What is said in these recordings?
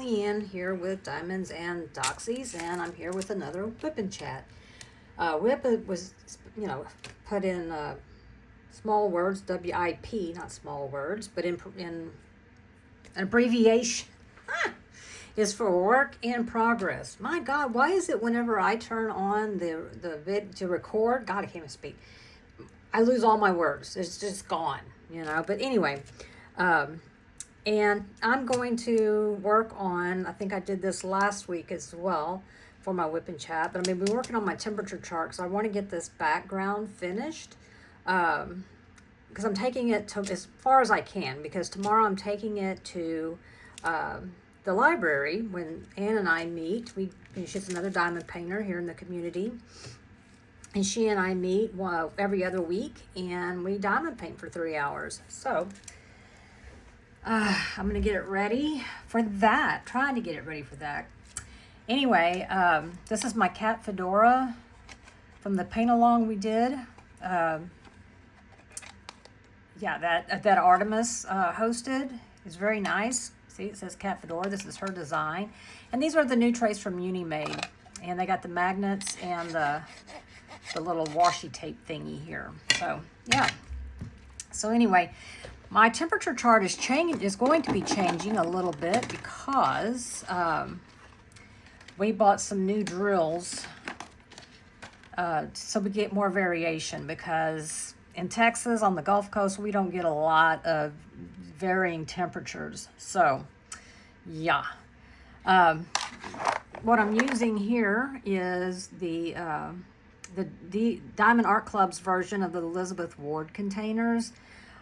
Bonnie Ann here with Diamonds and Doxies, and I'm here with another Whip and Chat. Whip was, put in small words, WIP, not small words, but in an abbreviation is for work in progress. My God, why is it whenever I turn on the vid to record, God, I can't even speak, I lose all my words. It's just gone, But anyway, and I'm going to work on, I think I did this last week as well for my Whip and Chat, but I'm going to be working on my temperature chart, so I want to get this background finished, because I'm taking it to as far as I can, because tomorrow I'm taking it to the library when Ann and I meet. She's another diamond painter here in the community, and she and I meet every other week, and we diamond paint for 3 hours. So I'm going to get it ready for that, trying to get it ready for that. Anyway, this is my cat Fedora from the paint along we did. That Artemis hosted is very nice. See, it says Cat Fedora. This is her design. And these are the new trays from Unimade. And they got the magnets and the little washi tape thingy here. So, yeah. So anyway, my temperature chart is going to be changing a little bit because we bought some new drills so we get more variation, because in Texas on the Gulf Coast we don't get a lot of varying temperatures. So yeah, what I'm using here is the Diamond Art Club's version of the Elizabeth Ward containers.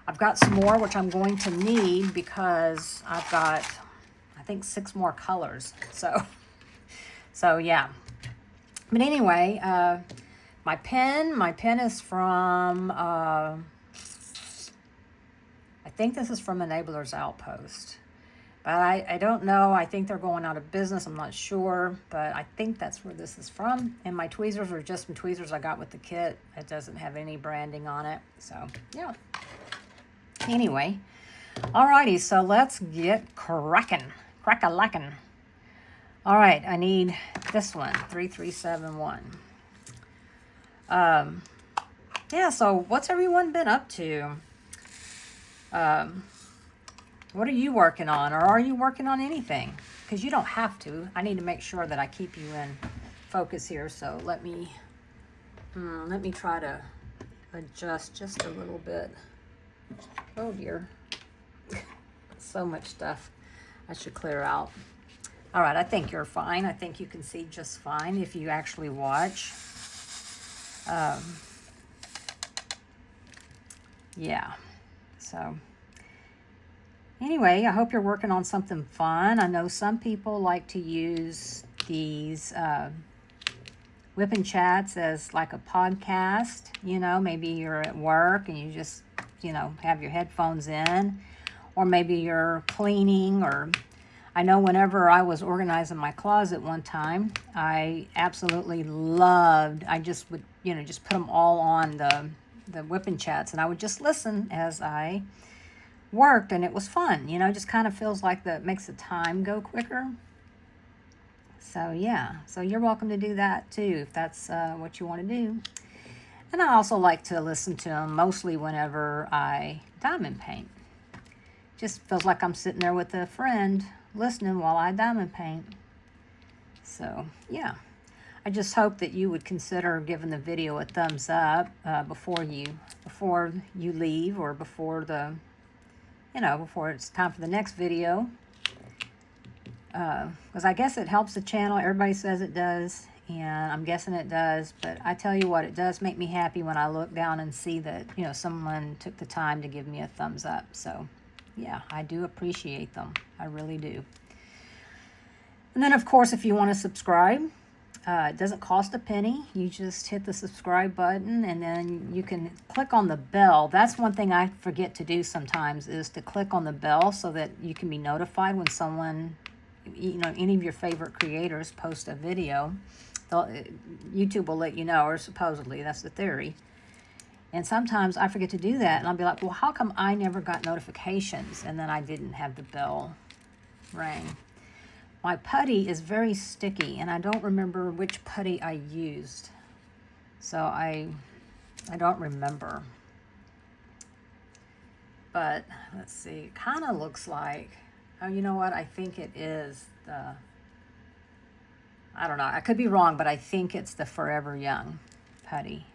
I've got some more, which I'm going to need because I've got, I think, 6 more colors. So yeah. But anyway, my pen is from, I think this is from Enabler's Outpost. But I don't know. I think they're going out of business. I'm not sure. But I think that's where this is from. And my tweezers are just some tweezers I got with the kit. It doesn't have any branding on it. So, yeah. Anyway, alrighty, so let's get cracking. Crack-a-lackin'. All right, I need this one, 3371. Yeah, so what's everyone been up to? What are you working on, or are you working on anything? Because you don't have to. I need to make sure that I keep you in focus here, so let me try to adjust just a little bit. Oh dear, so much stuff I should clear out. All right, I think you're fine. I think you can see just fine if you actually watch. Yeah, so anyway, I hope you're working on something fun. I know some people like to use these Whip and Chats as like a podcast. Maybe you're at work and you just have your headphones in, or maybe you're cleaning. Or I know whenever I was organizing my closet one time, I absolutely loved, I just would, just put them all on the Whip and Chats, and I would just listen as I worked, and it was fun, just kind of feels like that makes the time go quicker. So yeah, so you're welcome to do that too, if that's what you want to do. And I also like to listen to them mostly whenever I diamond paint. Just feels like I'm sitting there with a friend listening while I diamond paint. So, yeah. I just hope that you would consider giving the video a thumbs up before you leave, or before it's time for the next video. Because I guess it helps the channel. Everybody says it does. And I'm guessing it does, but I tell you what, it does make me happy when I look down and see that, someone took the time to give me a thumbs up. So, yeah, I do appreciate them. I really do. And then, of course, if you want to subscribe, it doesn't cost a penny. You just hit the subscribe button, and then you can click on the bell. That's one thing I forget to do sometimes, is to click on the bell so that you can be notified when someone, any of your favorite creators post a video. YouTube will let you know, or supposedly, that's the theory. And sometimes I forget to do that, and I'll be like, well, how come I never got notifications? And then I didn't have the bell ring. my putty is very sticky, and I don't remember which putty I used. So I don't remember. But let's see, it kind of looks like, oh, you know what? I think it is the, I don't know. I could be wrong, but I think it's the Forever Young putty.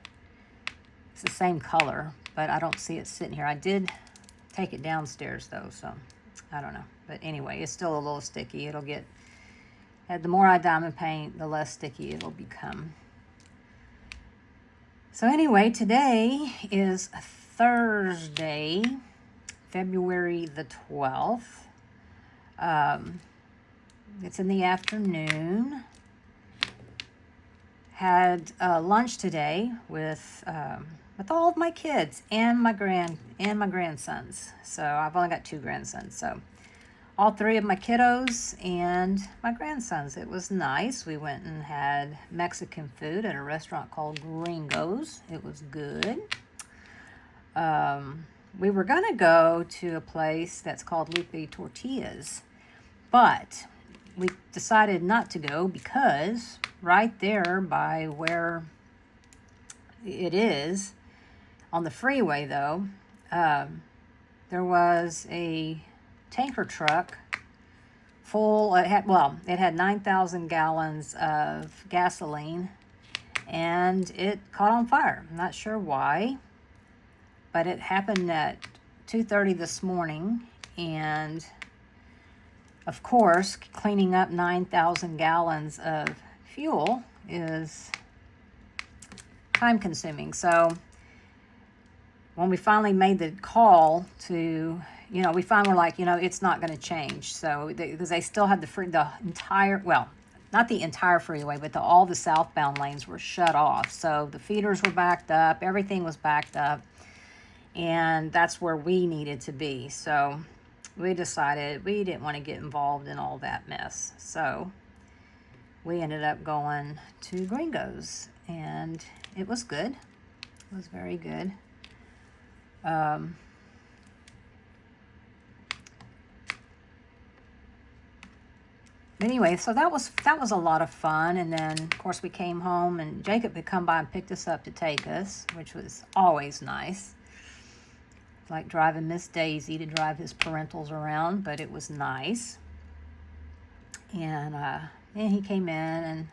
It's the same color, but I don't see it sitting here. I did take it downstairs though, so I don't know. But anyway, it's still a little sticky. It'll get, the more I diamond paint, the less sticky it'll become. So anyway, today is Thursday, February the 12th. It's in the afternoon. Had lunch today with all of my kids and my grandsons. So I've only got 2 grandsons. So all 3 of my kiddos and my grandsons. It was nice. We went and had Mexican food at a restaurant called Gringo's. It was good. We were going to go to a place that's called Lupe Tortillas, but we decided not to go because right there by where it is, on the freeway though, there was a tanker truck full. It had 9,000 gallons of gasoline, and it caught on fire. I'm not sure why, but it happened at 2:30 this morning, and of course, cleaning up 9,000 gallons of fuel is time consuming. So when we finally made the call to, we finally were like, it's not going to change. So because they still had the entire, well, not the entire freeway, but all the southbound lanes were shut off. So the feeders were backed up. Everything was backed up. And that's where we needed to be. So we decided we didn't want to get involved in all that mess. So we ended up going to Gringo's, and it was good. It was very good. Anyway, so that was a lot of fun. And then, of course, we came home, and Jacob had come by and picked us up to take us, which was always nice. Like driving Miss Daisy to drive his parentals around, but it was nice. And he came in and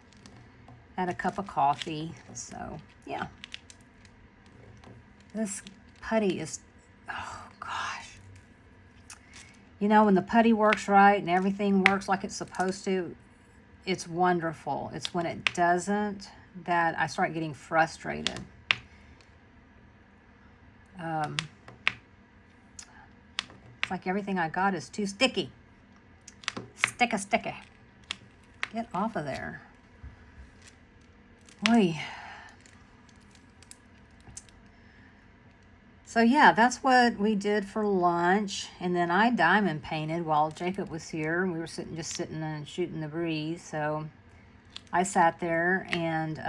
had a cup of coffee. So, yeah. This putty is, oh gosh. When the putty works right and everything works like it's supposed to, it's wonderful. It's when it doesn't that I start getting frustrated. It's like everything I got is too sticky. Sticky. Get off of there. Oy. So yeah, that's what we did for lunch. And then I diamond painted while Jacob was here. We were just sitting and shooting the breeze. So I sat there and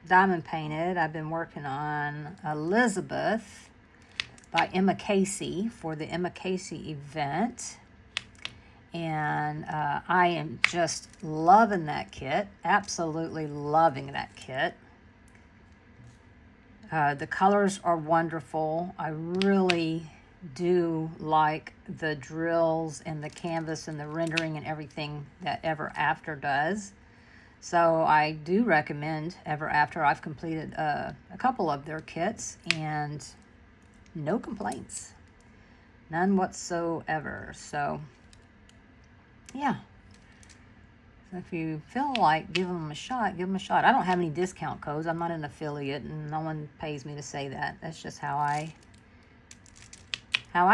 diamond painted. I've been working on Elizabeth by Emma Casey for the Emma Casey event. And I am just loving that kit. Absolutely loving that kit. The colors are wonderful. I really do like the drills and the canvas and the rendering and everything that Ever After does. So I do recommend Ever After. I've completed a couple of their kits, and no complaints. None whatsoever. So, yeah. So if you feel like giving them a shot, give them a shot. I don't have any discount codes. I'm not an affiliate, and no one pays me to say that. That's just how I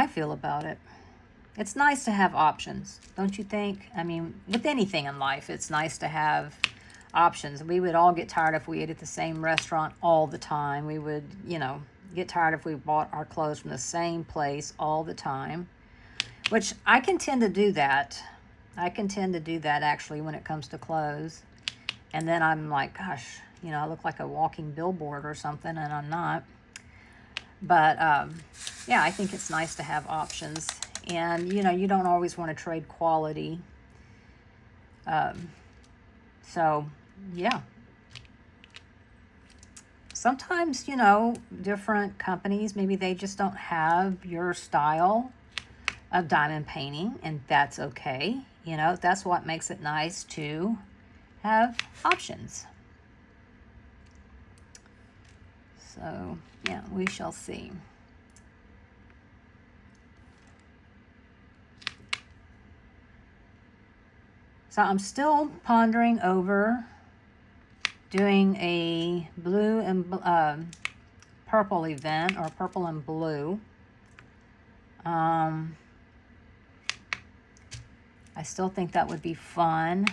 feel about it. It's nice to have options, don't you think? I mean, with anything in life, it's nice to have options. We would all get tired if we ate at the same restaurant all the time. We would, get tired if we bought our clothes from the same place all the time, which I can tend to do that. Actually when it comes to clothes. And then I'm like, gosh, I look like a walking billboard or something, and I'm not. But yeah, I think it's nice to have options. And, you don't always want to trade quality So, yeah. Sometimes, different companies, maybe they just don't have your style of diamond painting, and that's okay. That's what makes it nice to have options. So, yeah, we shall see. So I'm still pondering over doing a blue and purple event, or purple and blue. I still think that would be fun.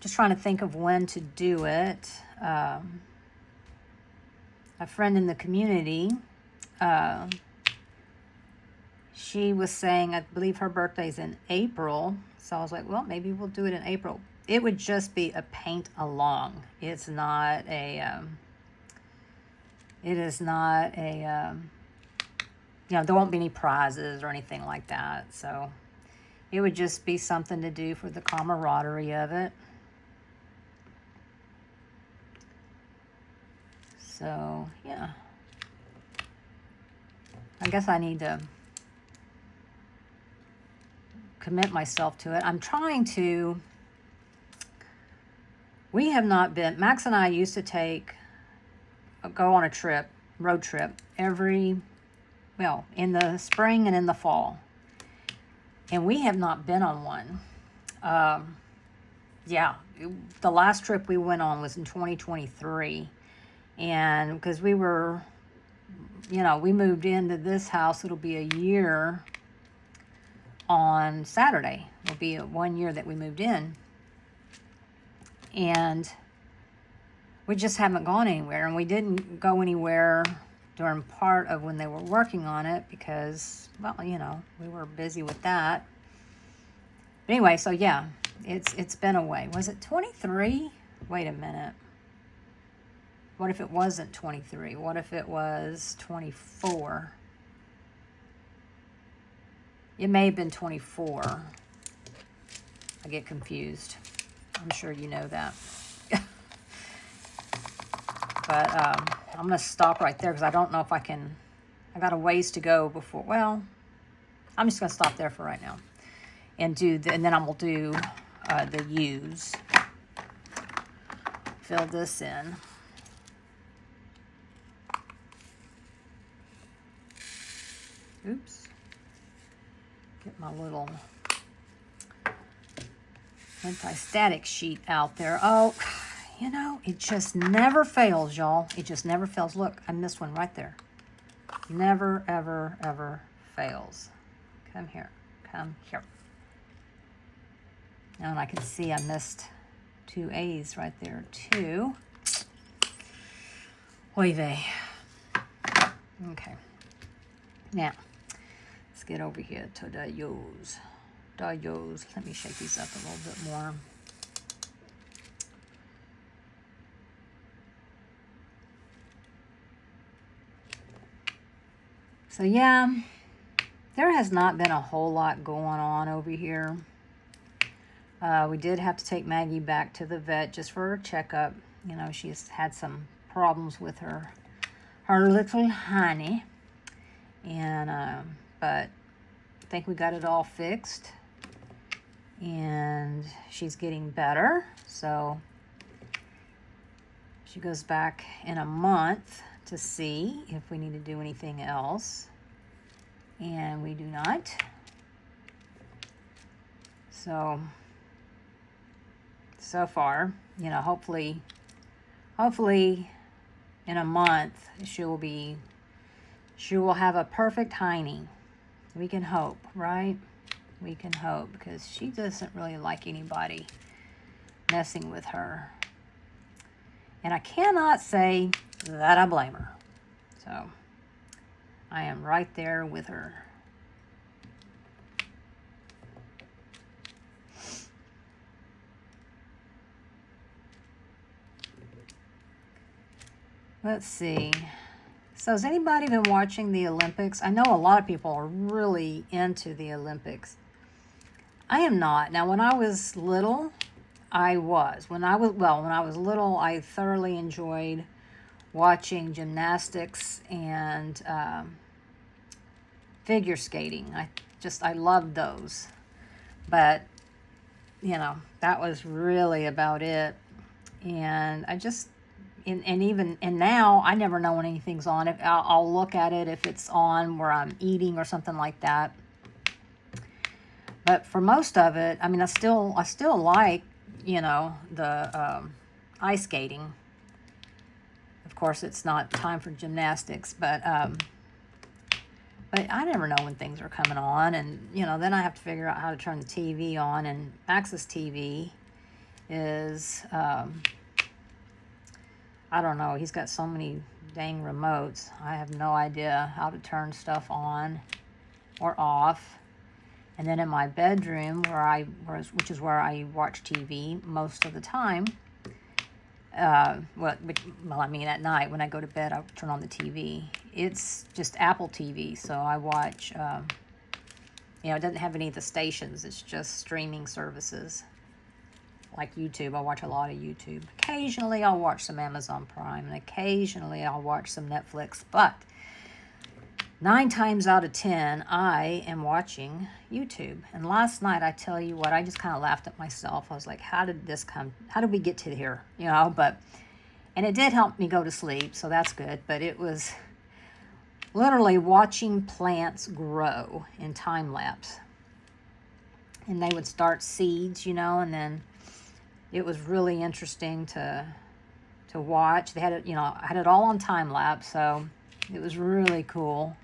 Just trying to think of when to do it. A friend in the community, she was saying, I believe her birthday's in April. So I was like, well, maybe we'll do it in April. It would just be a paint along. It's not a, there won't be any prizes or anything like that. So it would just be something to do for the camaraderie of it. So, yeah. I guess I need to commit myself to it. I'm trying to. We have not been, Max and I used to go on a road trip, in the spring and in the fall. And we have not been on one. The last trip we went on was in 2023. And because we were, we moved into this house, it'll be a year on Saturday. It'll be 1 year that we moved in. And we just haven't gone anywhere. And we didn't go anywhere during part of when they were working on it because, we were busy with that. But anyway, so yeah, it's been away. Was it 23? Wait a minute. What if it wasn't 23? What if it was 24? It may have been 24. I get confused. I'm sure you know that. But I'm going to stop right there because I don't know if I can. I got a ways to go before. Well, I'm just going to stop there for right now. And then I'm going to do the U's. Fill this in. Oops. Get my little anti-static sheet out there. Oh, it just never fails, y'all. It just never fails. Look, I missed one right there. Never, ever, ever fails. Come here. Come here. And I can see I missed 2 A's right there, too. Oy vey. Okay. Now, let's get over here to the U's. Let me shake these up a little bit more. So yeah, there has not been a whole lot going on over here. We did have to take Maggie back to the vet just for her checkup. She's had some problems with her little honey. And, but I think we got it all fixed. And she's getting better. So she goes back in a month to see if we need to do anything else. And we do not. So far, hopefully in a month she will have a perfect hiney. We can hope, right? We can hope, because she doesn't really like anybody messing with her. And I cannot say that I blame her. So I am right there with her. Let's see. So has anybody been watching the Olympics? I know a lot of people are really into the Olympics. I am not. Now, when I was little, I was. When I was little, I thoroughly enjoyed watching gymnastics and figure skating. I loved those. But, that was really about it. And I just, and now I never know when anything's on. If I'll look at it if it's on where I'm eating or something like that. But for most of it, I mean, I still like, the ice skating. Of course, it's not time for gymnastics, but I never know when things are coming on, and then I have to figure out how to turn the TV on. And Max's TV is, I don't know, he's got so many dang remotes. I have no idea how to turn stuff on or off. And then in my bedroom, which is where I watch TV most of the time, at night when I go to bed, I turn on the TV. It's just Apple TV, so I watch, it doesn't have any of the stations. It's just streaming services. Like YouTube, I watch a lot of YouTube. Occasionally, I'll watch some Amazon Prime, and occasionally, I'll watch some Netflix. But 9 times out of 10, I am watching YouTube. And last night, I tell you what, I just kind of laughed at myself. I was like, how did we get to here? And it did help me go to sleep, so that's good. But it was literally watching plants grow in time lapse. And they would start seeds, and then it was really interesting to watch. They had it, I had it all on time lapse, so it was really cool.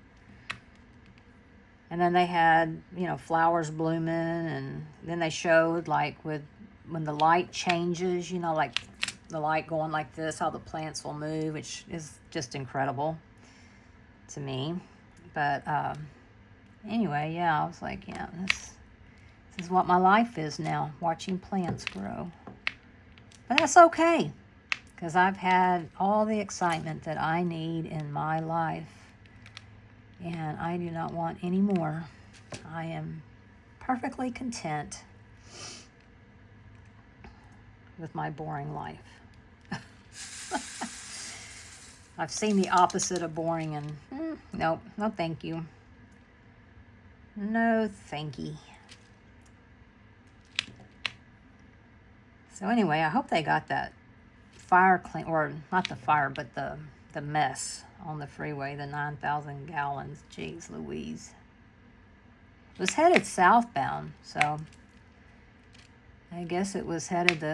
And then they had, flowers blooming, and then they showed when the light changes, like the light going like this, how the plants will move, which is just incredible to me. But anyway, yeah, I was like, yeah, this is what my life is now, watching plants grow. But that's okay, because I've had all the excitement that I need in my life, and I do not want any more. I am perfectly content with my boring life. I've seen the opposite of boring, and no thank you. No thank you. So anyway, I hope they got that fire clean, or not the fire, but the mess on the freeway, the 9,000 gallons. Jeez Louise. It was headed southbound, so I guess it was headed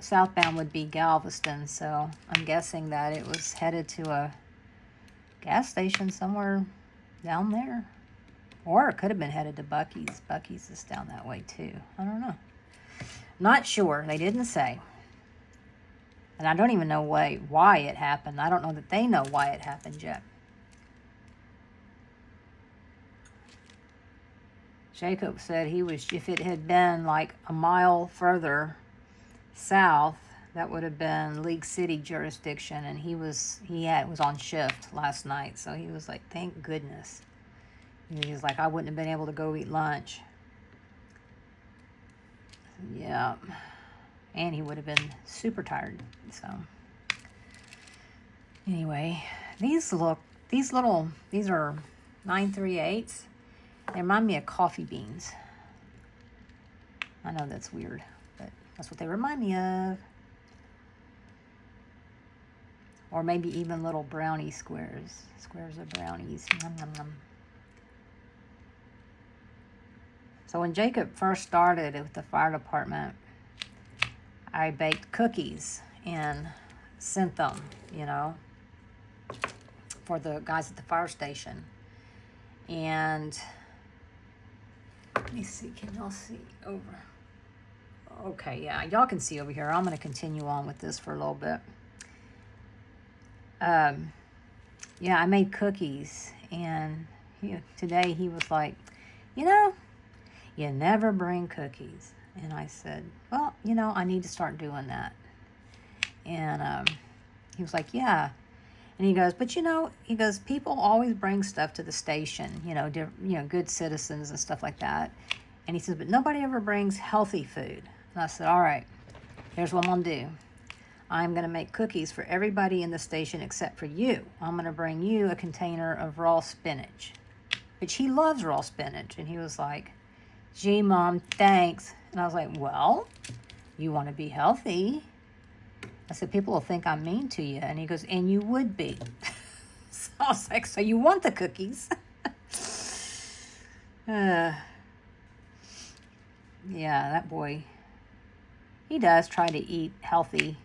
southbound would be Galveston, so I'm guessing that it was headed to a gas station somewhere down there. Or it could have been headed to Buc-ee's. Buc-ee's is down that way too. I don't know. Not sure. They didn't say. And I don't even know why it happened. I don't know that they know why it happened yet. Jacob said if it had been like a mile further south, that would have been League City jurisdiction, and he was on shift last night, so he was like, thank goodness. He was like, I wouldn't have been able to go eat lunch. Yeah. And he would have been super tired. So anyway, these are 938s. They remind me of coffee beans. I know that's weird, but that's what they remind me of. Or maybe even little brownie squares. Squares of brownies. Nom, nom, nom. So when Jacob first started with the fire department, I baked cookies and sent them, for the guys at the fire station. And let me see, can y'all see over? Okay, yeah, y'all can see over here. I'm going to continue on with this for a little bit. Yeah, I made cookies, and today he was like, you never bring cookies. And I said, well, I need to start doing that. And he was like, yeah. And he goes, but people always bring stuff to the station, good citizens and stuff like that. And he says, but nobody ever brings healthy food. And I said, all right, here's what I'm going to do. I'm going to make cookies for everybody in the station except for you. I'm going to bring you a container of raw spinach, which he loves raw spinach. And he was like, gee, Mom, thanks. And I was like, well, you want to be healthy. I said, people will think I'm mean to you. And he goes, and you would be. So I was like, so you want the cookies? Yeah, that boy, he does try to eat healthy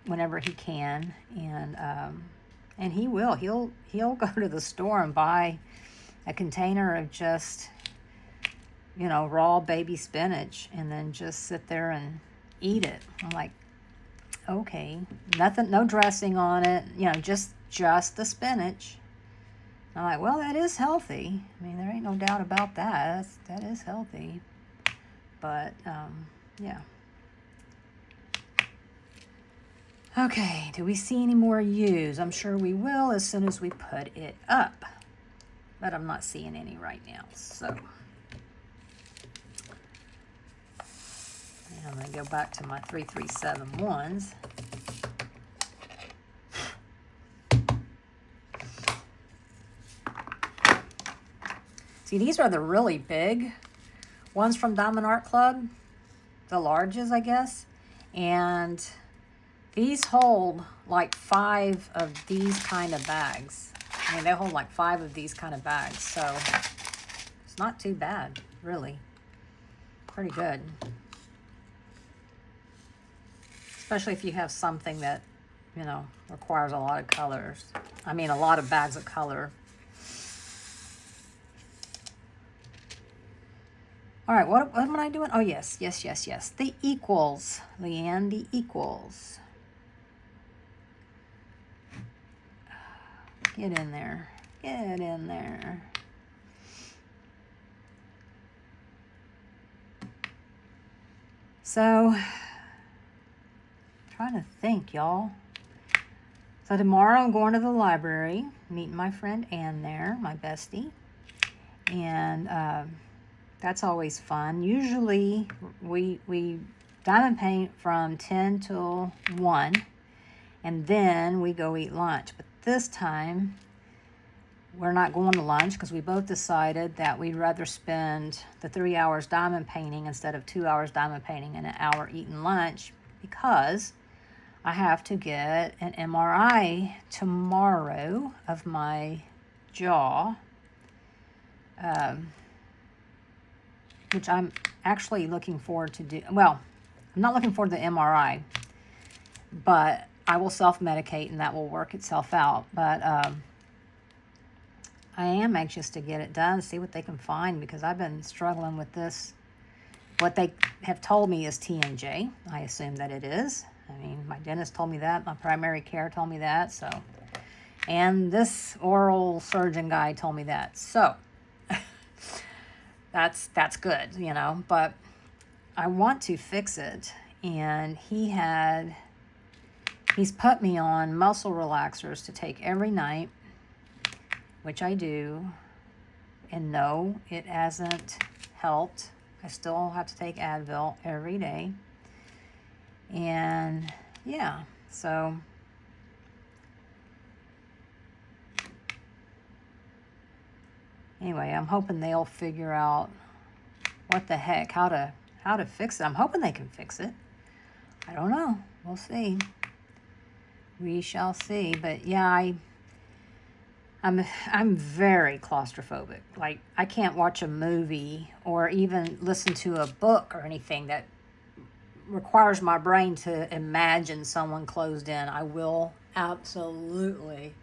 whenever he can, and he will. He'll go to the store and buy a container of just, raw baby spinach, and then just sit there and eat it. I'm like, okay, nothing, no dressing on it, just the spinach. I'm like, well, that is healthy. I mean, there ain't no doubt about that. That is healthy. But, yeah. Okay, do we see any more U's? I'm sure we will as soon as we put it up. But I'm not seeing any right now, so. And I'm going to go back to my 3371s. See, these are the really big ones from Diamond Art Club, the larges, I guess. And these hold like 5 of these kind of bags. I mean, they hold like 5 of these kind of bags. So it's not too bad, really. Pretty good. Especially if you have something that, requires a lot of colors. I mean, a lot of bags of color. All right, what am I doing? Oh, yes. The equals, Leanne, the equals. Get in there. Get in there. So, trying to think, y'all. So tomorrow I'm going to the library, meeting my friend Ann there, my bestie. And that's always fun. Usually we diamond paint from 10 till 1, and then we go eat lunch. But this time we're not going to lunch because we both decided that we'd rather spend the 3 hours diamond painting instead of 2 hours diamond painting and an hour eating lunch, because I have to get an MRI tomorrow of my jaw. Which I'm actually looking forward to do. Well, I'm not looking forward to the MRI, but I will self-medicate and that will work itself out. But I am anxious to get it done, see what they can find, because I've been struggling with this. What they have told me is TMJ. I assume that it is. I mean, my dentist told me that. My primary care told me that. So, and this oral surgeon guy told me that. So, that's good, but I want to fix it. And he's put me on muscle relaxers to take every night, which I do. And no, it hasn't helped. I still have to take Advil every day. And yeah, so anyway, I'm hoping they'll figure out what the heck, how to fix it. I'm hoping they can fix it. I don't know. We'll see. We shall see. But yeah, I'm very claustrophobic. Like, I can't watch a movie or even listen to a book or anything that requires my brain to imagine someone closed in. I will absolutely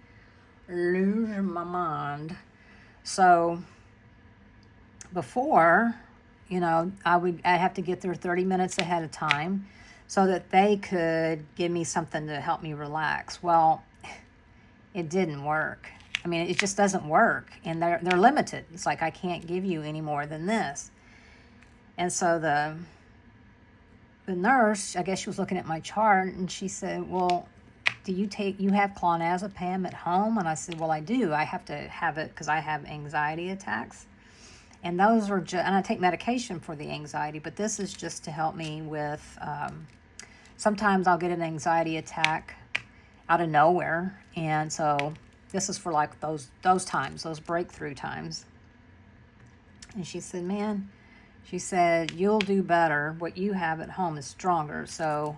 lose my mind. So before, I'd have to get there 30 minutes ahead of time so that they could give me something to help me relax. Well, it didn't work. I mean, it just doesn't work, and they're limited. It's like, I can't give you any more than this. And so the nurse, I guess she was looking at my chart, and she said, well, you have clonazepam at home? And I said, well, I do. I have to have it because I have anxiety attacks. And those are just, and I take medication for the anxiety, but this is just to help me with, sometimes I'll get an anxiety attack out of nowhere. And so this is for like those times, those breakthrough times. And she said, man, she said, you'll do better. What you have at home is stronger. So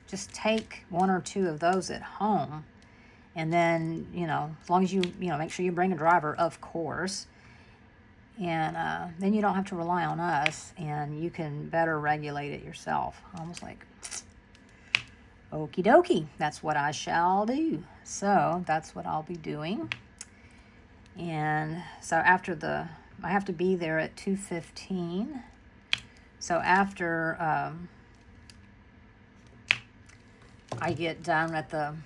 just take 1 or 2 of those at home. And then, as long as you make sure you bring a driver, of course. And then you don't have to rely on us, and you can better regulate it yourself. I was like, okie dokie, that's what I shall do. So that's what I'll be doing. And so I have to be there at 2:15. So after I get done at the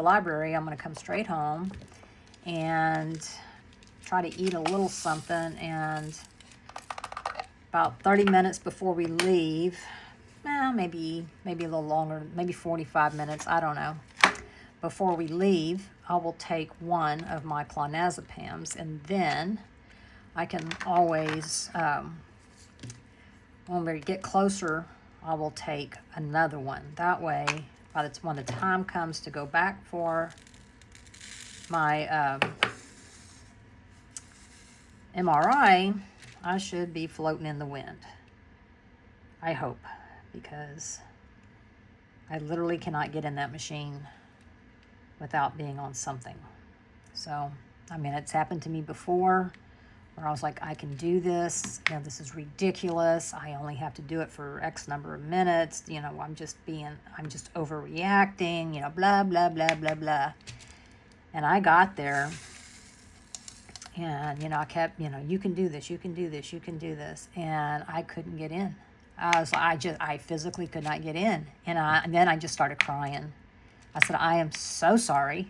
library, I'm going to come straight home and try to eat a little something. And about 30 minutes before we leave, maybe a little longer, maybe 45 minutes, I don't know. Before we leave, I will take one of my clonazepams, and then I can always, when we get closer, I will take another one. That way, when the time comes to go back for my MRI, I should be floating in the wind. I hope, because I literally cannot get in that machine without being on something. So, it's happened to me before where I was like, I can do this. This is ridiculous. I only have to do it for X number of minutes. I'm just overreacting, blah, blah, blah, blah, blah. And I got there and, I kept, you can do this, you can do this, you can do this. And I couldn't get in. I physically could not get in. And then I just started crying. I said, I am so sorry.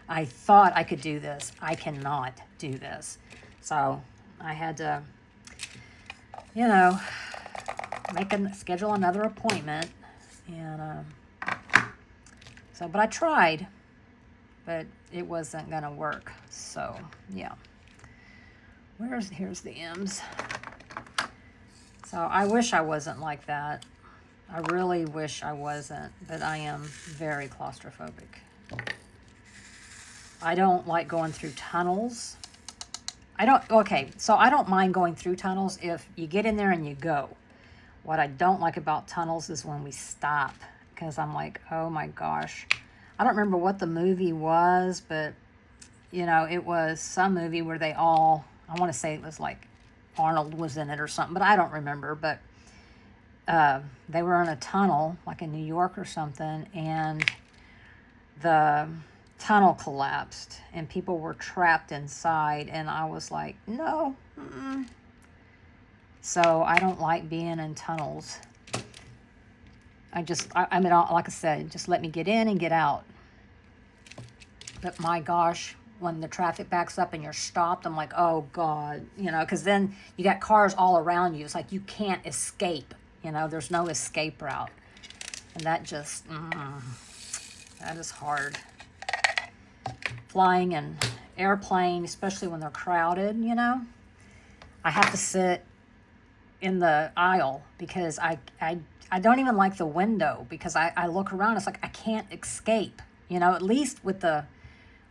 I thought I could do this. I cannot do this. So I had to, schedule another appointment. And but I tried, but it wasn't going to work. So, yeah. Here's the M's. So I wish I wasn't like that. I really wish I wasn't, but I am very claustrophobic. I don't like going through tunnels. I don't mind going through tunnels if you get in there and you go. What I don't like about tunnels is when we stop, because I'm like, oh my gosh. I don't remember what the movie was, but, it was some movie where I want to say it was like Arnold was in it or something, but I don't remember. But they were in a tunnel, like in New York or something, and the tunnel collapsed and people were trapped inside, and I was like, no. So I don't like being in tunnels. Like I said, just let me get in and get out. But my gosh, when the traffic backs up and you're stopped, I'm like, oh God, because then you got cars all around you. It's like you can't escape, there's no escape route. And that just, that is hard. Flying an airplane, especially when they're crowded, I have to sit in the aisle because I don't even like the window, because I look around, it's like I can't escape, at least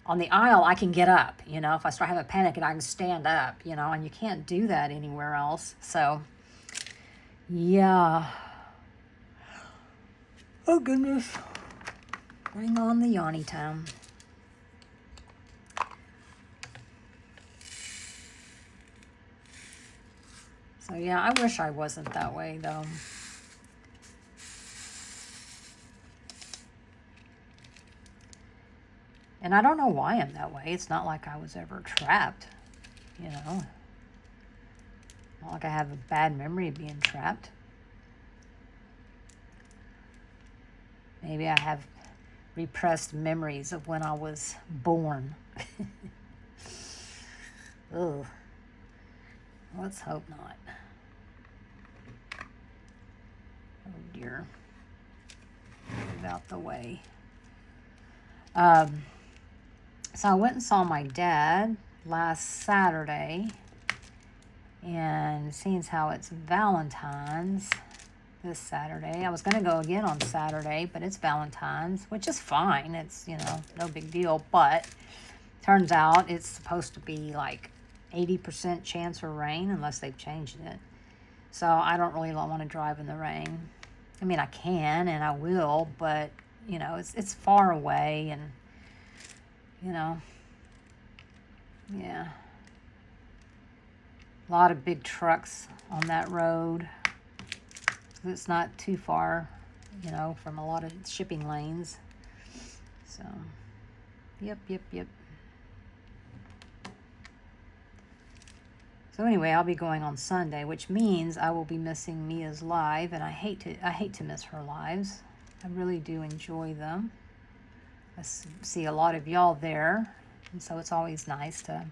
on the aisle I can get up, if I start having a panic, and I can stand up, and you can't do that anywhere else. So, yeah. Oh goodness. Bring on the yawny time. So yeah, I wish I wasn't that way though. And I don't know why I'm that way. It's not like I was ever trapped, Not like I have a bad memory of being trapped. Maybe I have repressed memories of when I was born. Ugh. Let's hope not. Oh dear. Get out the way. So I went and saw my dad last Saturday. And seeing as how it's Valentine's this Saturday, I was going to go again on Saturday, but it's Valentine's, which is fine. It's, no big deal. But turns out it's supposed to be like 80% chance of rain unless they've changed it. So I don't really want to drive in the rain. I mean, I can and I will, but, it's far away and, yeah. A lot of big trucks on that road. It's not too far, from a lot of shipping lanes. So, yep. So anyway, I'll be going on Sunday, which means I will be missing Mia's live, and I hate to miss her lives. I really do enjoy them. I see a lot of y'all there, and so it's always nice to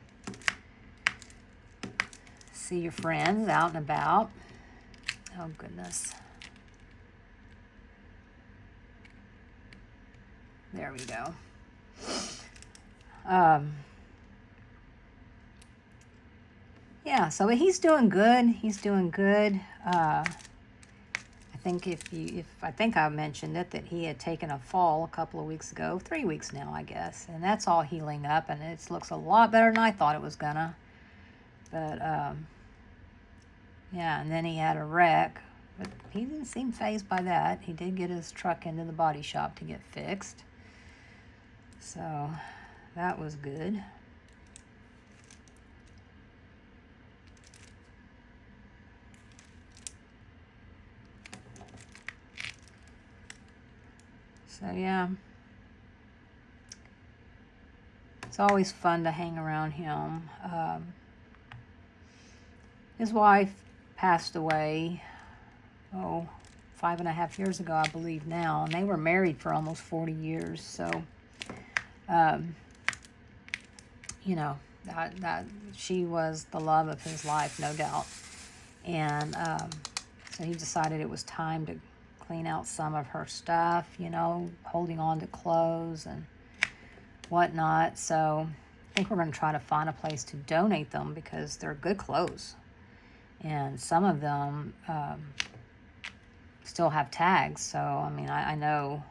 see your friends out and about. Oh, goodness. There we go. Yeah, so he's doing good. He's doing good. I think I mentioned it, that he had taken a fall a couple of weeks ago, 3 weeks now, I guess. And that's all healing up, and it looks a lot better than I thought it was gonna. But, yeah, and then he had a wreck, but he didn't seem fazed by that. He did get his truck into the body shop to get fixed. So that was good. So yeah, it's always fun to hang around him. His wife passed away, 5.5 years ago, I believe now, and they were married for almost 40 years. So, that she was the love of his life, no doubt. And so he decided it was time to clean out some of her stuff, holding on to clothes and whatnot. So I think we're going to try to find a place to donate them because they're good clothes. And some of them still have tags. So, I mean, I know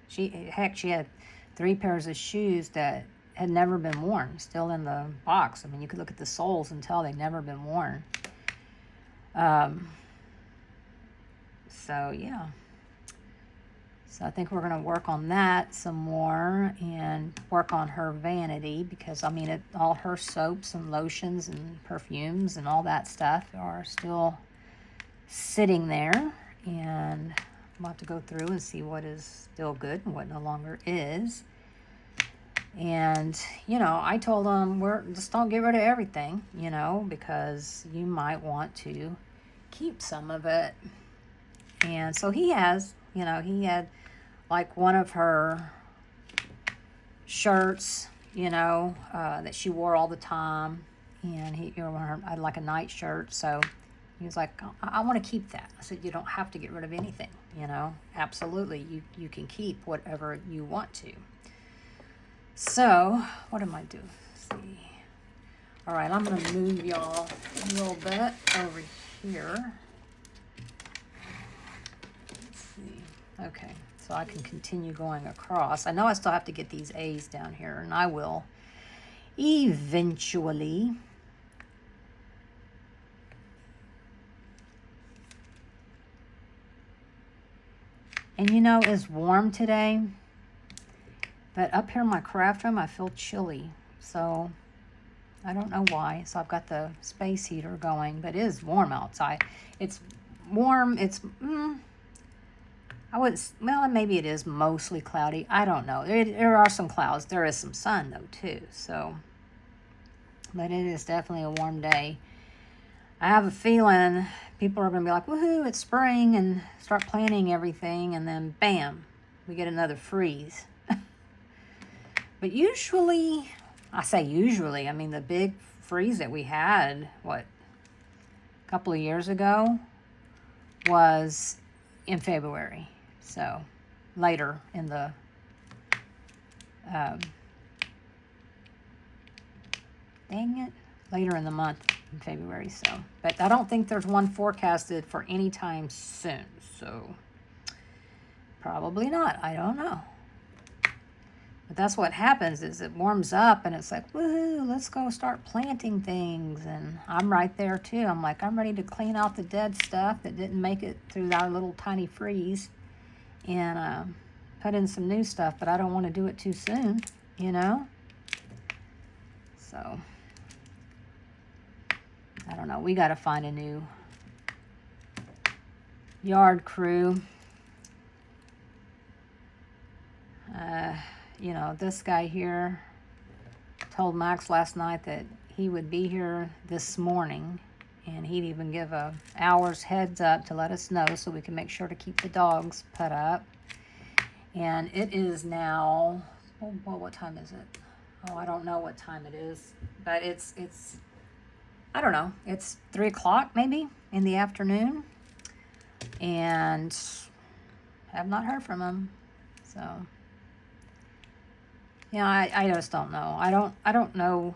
she had 3 pairs of shoes that had never been worn, still in the box. I mean, you could look at the soles and tell they'd never been worn. So, yeah. So I think we're going to work on that some more and work on her vanity because, I mean, all her soaps and lotions and perfumes and all that stuff are still sitting there. And I'm about to go through and see what is still good and what no longer is. And, I told them, just don't get rid of everything, because you might want to keep some of it. And so he has, he had like one of her shirts, that she wore all the time. And he, like a night shirt. So he was like, I want to keep that. I said, you don't have to get rid of anything, absolutely. You can keep whatever you want to. So, what am I doing? Let's see. All right, I'm going to move y'all a little bit over here. Let's see. Okay, so I can continue going across. I know I still have to get these A's down here, and I will eventually. And it's warm today. But up here in my craft room, I feel chilly. So, I don't know why. So, I've got the space heater going. But it is warm outside. It's warm. It's, maybe it is mostly cloudy. I don't know. There are some clouds. There is some sun, though, too. So, but it is definitely a warm day. I have a feeling people are going to be like, woohoo, it's spring, and start planning everything. And then, bam, we get another freeze. But usually, I mean, the big freeze that we had, a couple of years ago, was in February. So, later in the, later in the month, in February. So, but I don't think there's one forecasted for any time soon. So probably not. I don't know. But that's what happens is it warms up and it's like, woohoo, let's go start planting things. And I'm right there too. I'm like, I'm ready to clean out the dead stuff that didn't make it through our little tiny freeze and put in some new stuff, but I don't want to do it too soon, you know? So, I don't know. We got to find a new yard crew. You know, this guy here told Max last night that he would be here this morning, and he'd even give a hour's heads up to let us know so we can make sure to keep the dogs put up. And it is now, well, what time is it? Oh, I don't know what time it is, but it's I don't know, it's 3 o'clock maybe in the afternoon, and have not heard from him. So yeah, I just don't know. I don't know.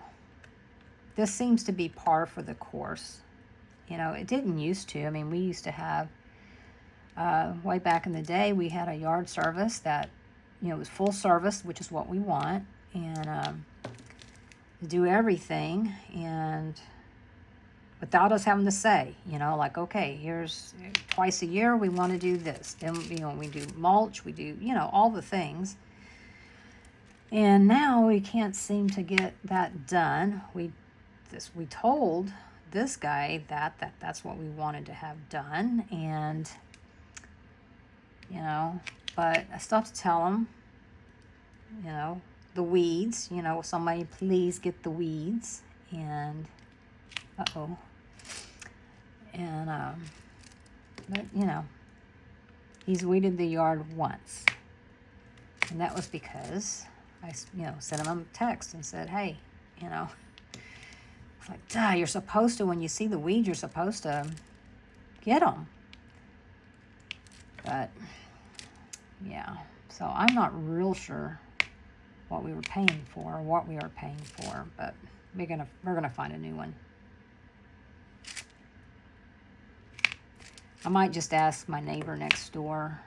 This seems to be par for the course. You know, it didn't used to. I mean, we used to have, way back in the day, we had a yard service that, you know, was full service, which is what we want, and do everything, and without us having to say, you know, like, okay, here's twice a year we want to do this. Then, you know, we do mulch, we do, you know, all the things. And now we can't seem to get that done. We told this guy that's what we wanted to have done, and you know, but I still have to tell him, you know, the weeds, you know, somebody please get the weeds, and and but you know, he's weeded the yard once, and that was because I, you know, sent him a text and said, hey, you know, it's like, duh, you're supposed to, when you see the weeds, you're supposed to get them. But, yeah, so I'm not real sure what we were paying for or what we are paying for, but we're gonna find a new one. I might just ask my neighbor next door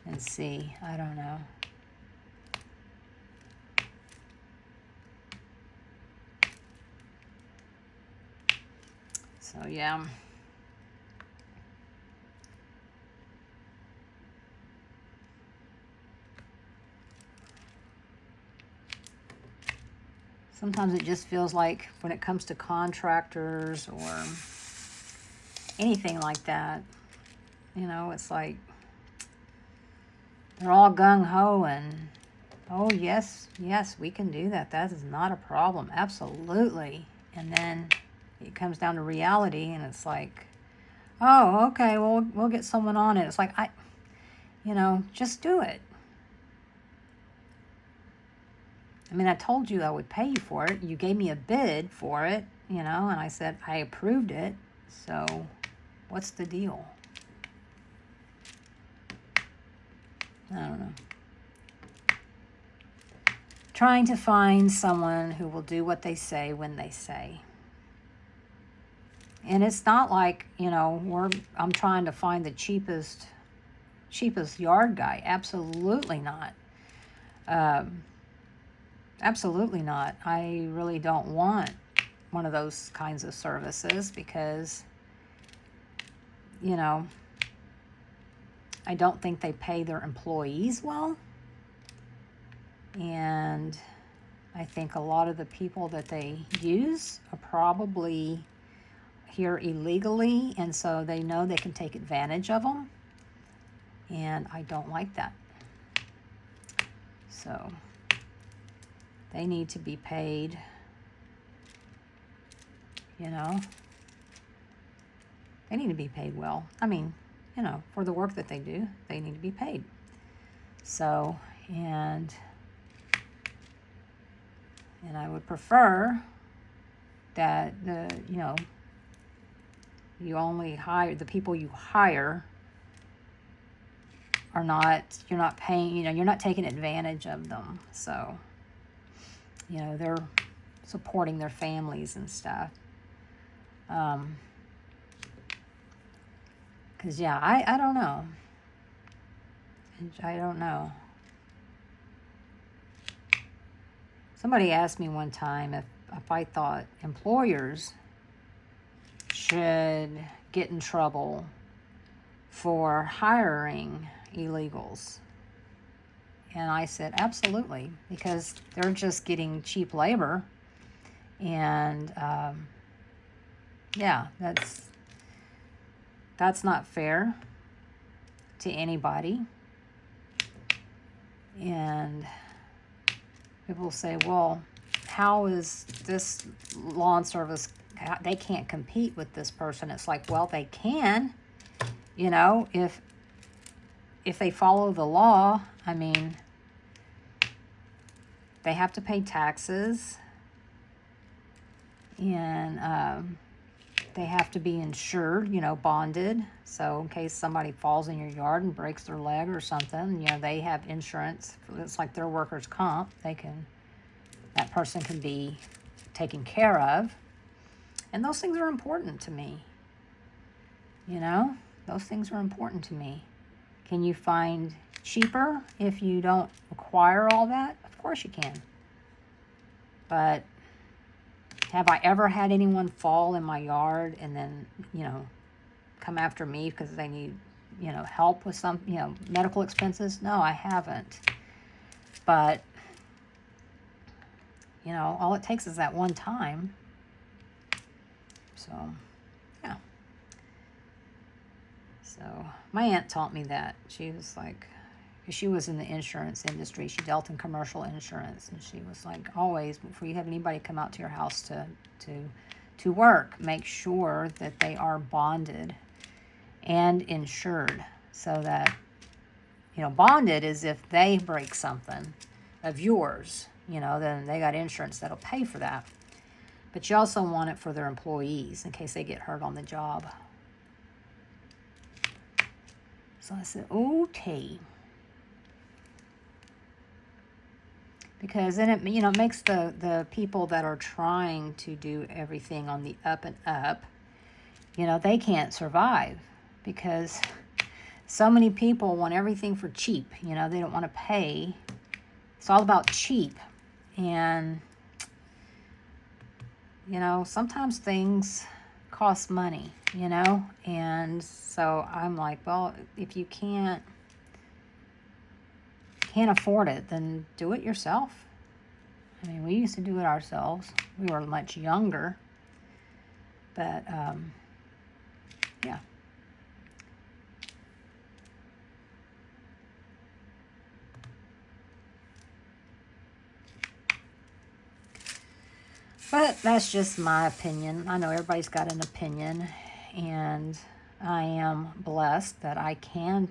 and see. I don't know. So, yeah. Sometimes it just feels like when it comes to contractors or anything like that, you know, it's like they're all gung-ho and, oh, yes, we can do that. That is not a problem. Absolutely. And then it comes down to reality, and it's like, oh, okay, well, we'll get someone on it. It's like, you know, just do it. I mean, I told you I would pay you for it. You gave me a bid for it, you know, and I said I approved it. So what's the deal? I don't know. Trying to find someone who will do what they say when they say. And it's not like, you know, I'm trying to find the cheapest yard guy. Absolutely not. Absolutely not. I really don't want one of those kinds of services because, you know, I don't think they pay their employees well. And I think a lot of the people that they use are probably here illegally, and so they know they can take advantage of them. And I don't like that. So they need to be paid, you know. They need to be paid well. I mean, you know, for the work that they do, they need to be paid. So, and I would prefer that you know, you only hire the people you hire are not, you're not paying, you know, you're not taking advantage of them. So they're supporting their families and stuff. Because, yeah, I don't know. I don't know. Somebody asked me one time if I thought employers should get in trouble for hiring illegals. And I said, absolutely, because they're just getting cheap labor. And, yeah, that's not fair to anybody. And people say, well, how is this law and service, they can't compete with this person. It's like, well, they can, if they follow the law. I mean, they have to pay taxes, and they have to be insured, bonded. So in case somebody falls in your yard and breaks their leg or something, they have insurance. It's like their workers' comp. That person can be taken care of. And those things are important to me. Those things are important to me. Can you find cheaper if you don't require all that? Of course you can. But have I ever had anyone fall in my yard and then, come after me because they need, help with some, medical expenses? No, I haven't. But, all it takes is that one time. So, yeah. So, my aunt taught me that. She was like, because she was in the insurance industry. She dealt in commercial insurance. And she was like, always, before you have anybody come out to your house to work, make sure that they are bonded and insured. So that, bonded is if they break something of yours, then they got insurance that'll pay for that. But you also want it for their employees in case they get hurt on the job. So I said, okay. Because then it makes the people that are trying to do everything on the up and up, they can't survive. Because so many people want everything for cheap. They don't want to pay. It's all about cheap. And, sometimes things cost money, And so I'm like, well, if you can't afford it, then do it yourself. I mean, we used to do it ourselves. We were much younger. But, yeah. But that's just my opinion. I know everybody's got an opinion, and I am blessed that I can,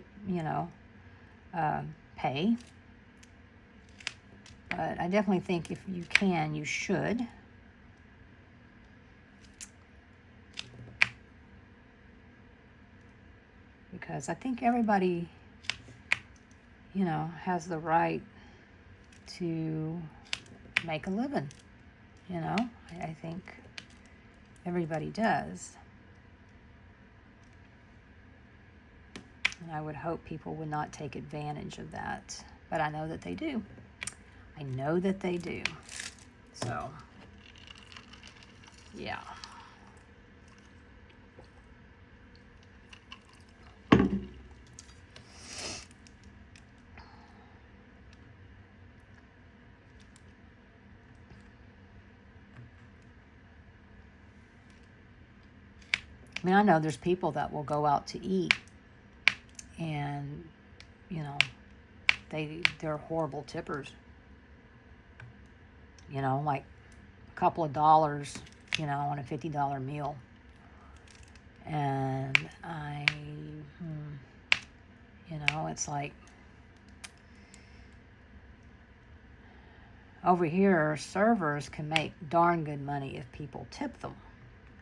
pay. But I definitely think if you can, you should. Because I think everybody, has the right to make a living. I think everybody does. And I would hope people would not take advantage of that. But I know that they do. I know that they do. So, yeah. I mean, I know there's people that will go out to eat and, they're horrible tippers. Like a couple of dollars, on a $50 meal. And it's like, over here, servers can make darn good money if people tip them.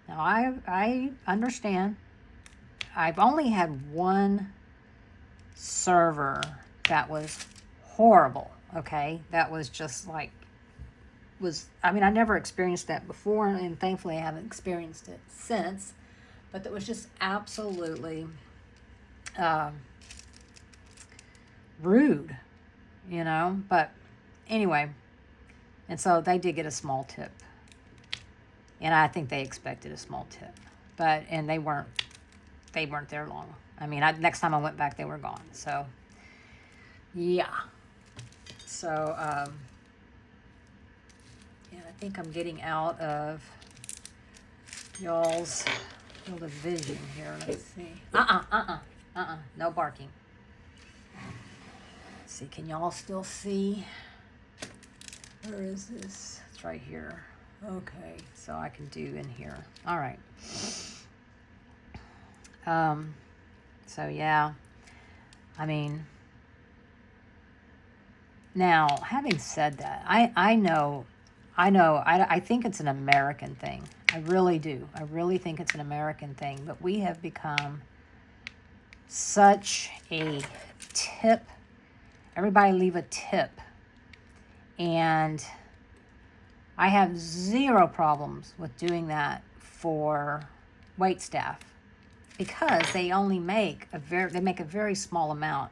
Now, I understand. I've only had one server that was horrible, okay? That was just like, was, I mean, I never experienced that before, and thankfully I haven't experienced it since. But that was just absolutely rude, you know. But anyway, and so they did get a small tip, and I think they expected a small tip, but and they weren't there long. I mean, next time I went back, they were gone. So yeah. So yeah, I think I'm getting out of y'all's field of vision here. Let's see. No barking. Let's see, can y'all still see? Where is this? It's right here. Okay, so I can do in here. All right. So yeah, I mean, now having said that, I think it's an American thing. I really do. I really think it's an American thing, but we have become such a tip. Everybody leave a tip. And I have zero problems with doing that for wait staff because they only make a very small amount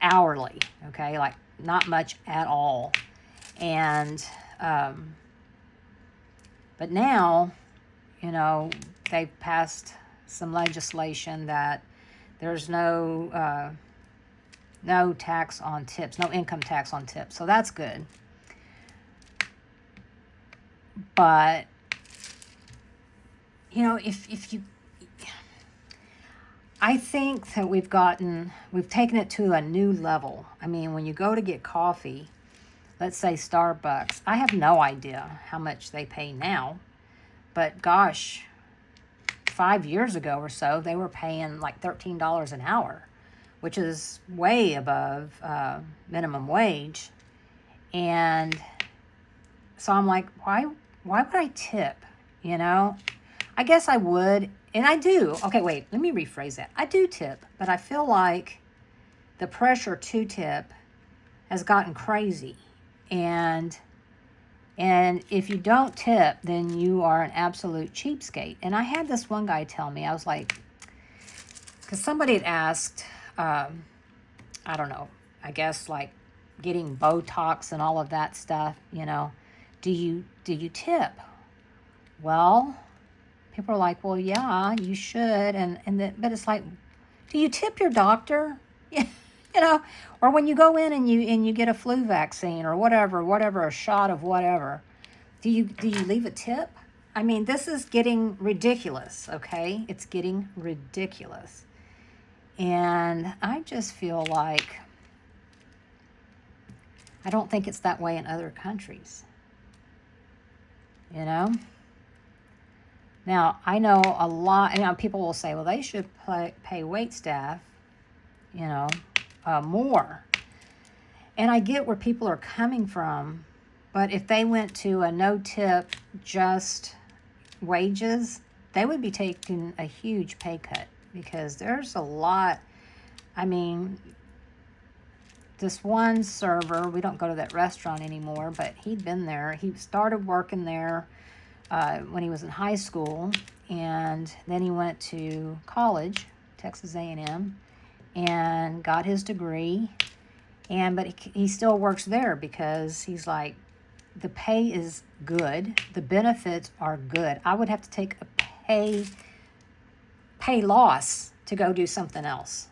hourly, okay? Like not much at all. And but now, you know, they've passed some legislation that there's no tax on tips, no income tax on tips. So that's good. But, you know, if you, I think that we've taken it to a new level. I mean, when you go to get coffee, let's say Starbucks, I have no idea how much they pay now, but gosh, 5 years ago or so, they were paying like $13 an hour, which is way above minimum wage. And so I'm like, why would I tip? You know, I guess I would, and I do. Okay, wait, let me rephrase that. I do tip, but I feel like the pressure to tip has gotten crazy. And if you don't tip, then you are an absolute cheapskate. And I had this one guy tell me, I was like, because somebody had asked, I don't know, I guess like getting Botox and all of that stuff, you know, do you tip? Well, people are like, well, yeah, you should. But it's like, do you tip your doctor? You know, or when you go in and you get a flu vaccine or whatever, a shot of whatever, do you leave a tip? I mean, this is getting ridiculous, okay? It's getting ridiculous. And I just feel like I don't think it's that way in other countries. You know? Now, I know a lot, you know, people will say, well, they should pay wait staff, you know, more. And I get where people are coming from, but if they went to a no-tip, just wages, they would be taking a huge pay cut because there's a lot. I mean, this one server, we don't go to that restaurant anymore, but he'd been there. He started working there when he was in high school, and then he went to college, Texas A&M, and got his degree. But he still works there because he's like, the pay is good, the benefits are good. I would have to take a pay loss to go do something else.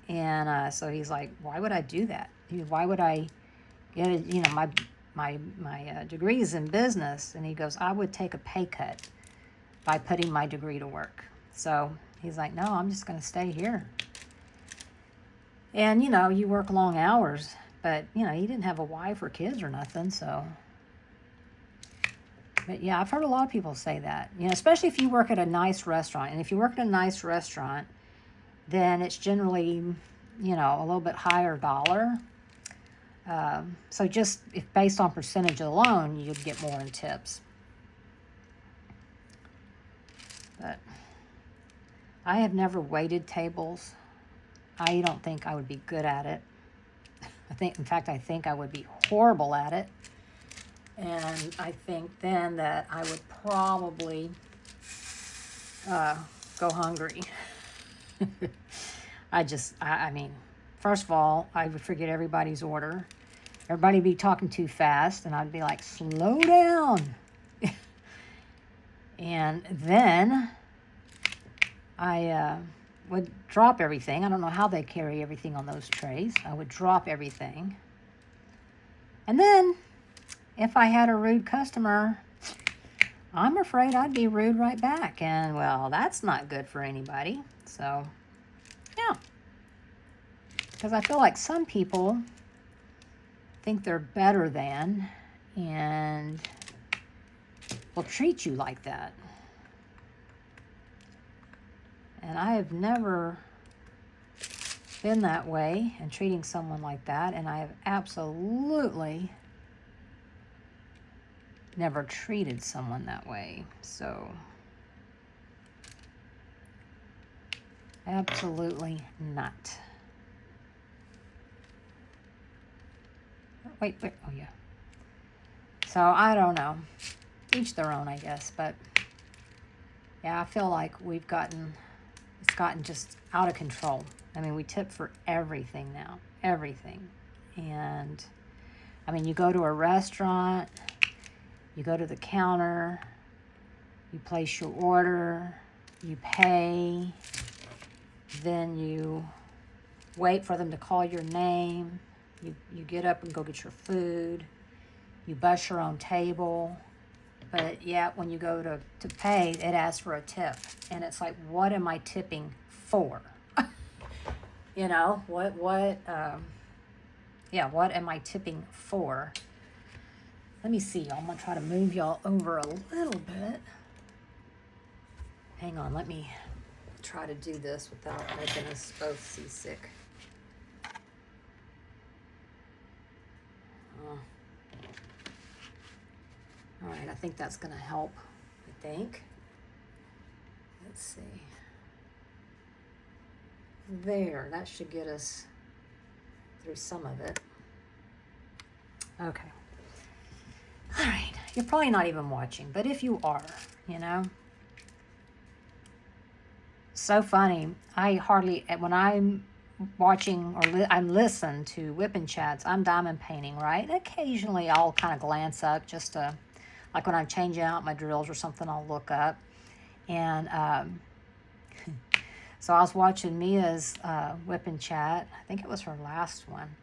And so he's like, why would I do that? Why would I get it? You know, my degree is in business. And he goes, I would take a pay cut by putting my degree to work. So he's like, no, I'm just going to stay here. And, you know, you work long hours, but, you know, he didn't have a wife or kids or nothing, so. But, yeah, I've heard a lot of people say that, you know, especially if you work at a nice restaurant. And if you work at a nice restaurant, then it's generally, you know, a little bit higher dollar. So just if based on percentage alone, you'd get more in tips. But I have never waited tables. I don't think I would be good at it. I think I would be horrible at it. And I think then that I would probably go hungry. I mean, first of all, I would forget everybody's order. Everybody would be talking too fast, and I'd be like, slow down. And then I would drop everything. I don't know how they carry everything on those trays. I would drop everything. And then, if I had a rude customer, I'm afraid I'd be rude right back. And, well, that's not good for anybody. So, yeah. Because I feel like some people think they're better than and will treat you like that. And I have never been that way and treating someone like that. And I have absolutely never treated someone that way. So, absolutely not. Wait, oh yeah. So, I don't know. Each their own, I guess. But, yeah, I feel like it's gotten just out of control. I mean, we tip for everything now. Everything. And, I mean, you go to a restaurant, you go to the counter, you place your order, you pay, then you wait for them to call your name, you get up and go get your food, you bus your own table, but yet when you go to pay, it asks for a tip, and it's like, what am I tipping for? You know, what am I tipping for? Let me see, y'all. I'm going to try to move y'all over a little bit. Hang on, let me try to do this without making us both seasick. All right, I think that's going to help, I think. Let's see. There, that should get us through some of it. Okay. All right, you're probably not even watching, but if you are, you know. So funny. When I'm watching or I listen to Whipping Chats, I'm diamond painting, right? And occasionally I'll kind of glance up just to, like when I'm changing out my drills or something, I'll look up. And so I was watching Mia's Whipping Chat. I think it was her last one.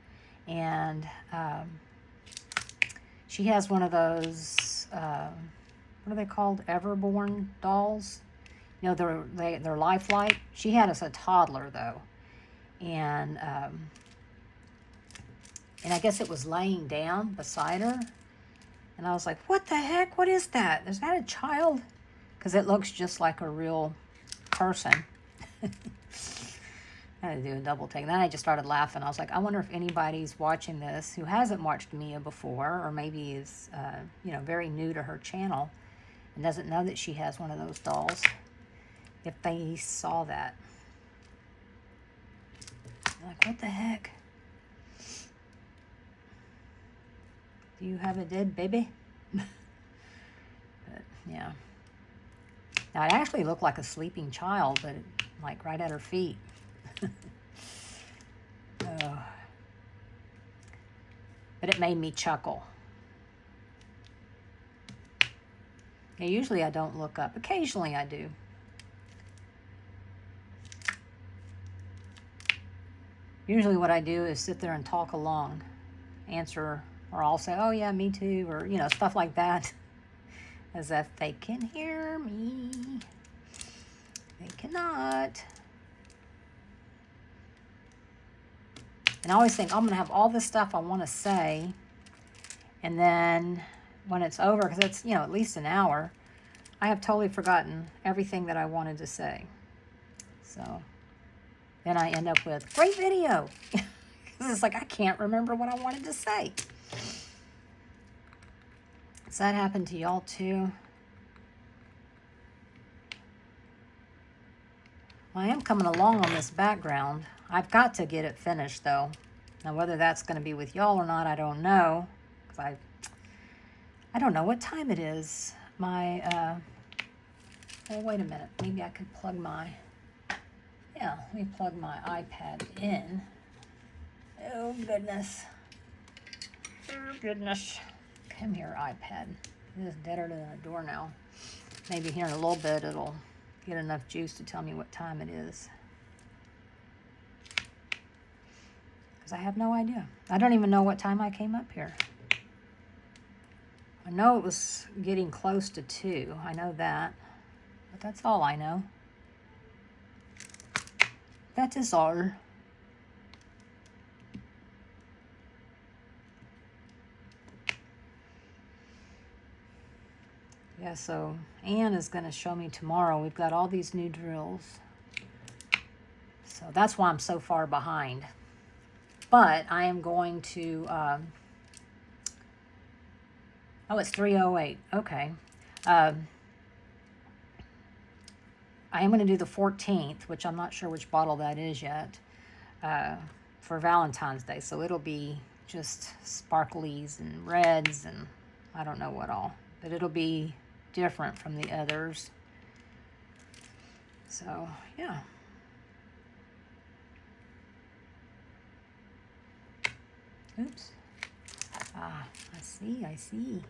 And she has one of those, what are they called? Everborn dolls. You know, they're lifelike. She had us a toddler, though. And I guess it was laying down beside her. And I was like, what the heck? What is that? Is that a child? Because it looks just like a real person. I had to do a double take. Then I just started laughing. I was like, I wonder if anybody's watching this who hasn't watched Mia before, or maybe is, very new to her channel and doesn't know that she has one of those dolls. If they saw that. Like, what the heck? Do you have a dead baby? But, yeah. Now, it actually looked like a sleeping child, but like right at her feet. But it made me chuckle. Now, usually I don't look up. Occasionally I do. Usually what I do is sit there and talk along, answer, or I'll say, oh yeah, me too, or, stuff like that. As if they can hear me. They cannot. And I always think, I'm going to have all this stuff I want to say. And then when it's over, because it's, at least an hour, I have totally forgotten everything that I wanted to say. So then I end up with, great video. Because it's like, I can't remember what I wanted to say. Does that happen to y'all too? Well, I am coming along on this background. I've got to get it finished, though. Now, whether that's going to be with y'all or not, I don't know. Because I don't know what time it is. My, oh, wait a minute. Maybe I could plug my, yeah, let me plug my iPad in. Oh, goodness. Oh, goodness. Come here, iPad. It is deader than a door now. Maybe here in a little bit it'll get enough juice to tell me what time it is. Because I have no idea. I don't even know what time I came up here. I know it was getting close to 2. I know that. But that's all I know. That is all. Yeah, so Anne is going to show me tomorrow. We've got all these new drills. So that's why I'm so far behind. But I am going to... oh, it's 3:08. Okay. I am going to do the 14th, which I'm not sure which bottle that is yet, for Valentine's Day. So it'll be just sparklies and reds and I don't know what all. But it'll be different from the others. So, yeah. Oops. Ah, I see. I see.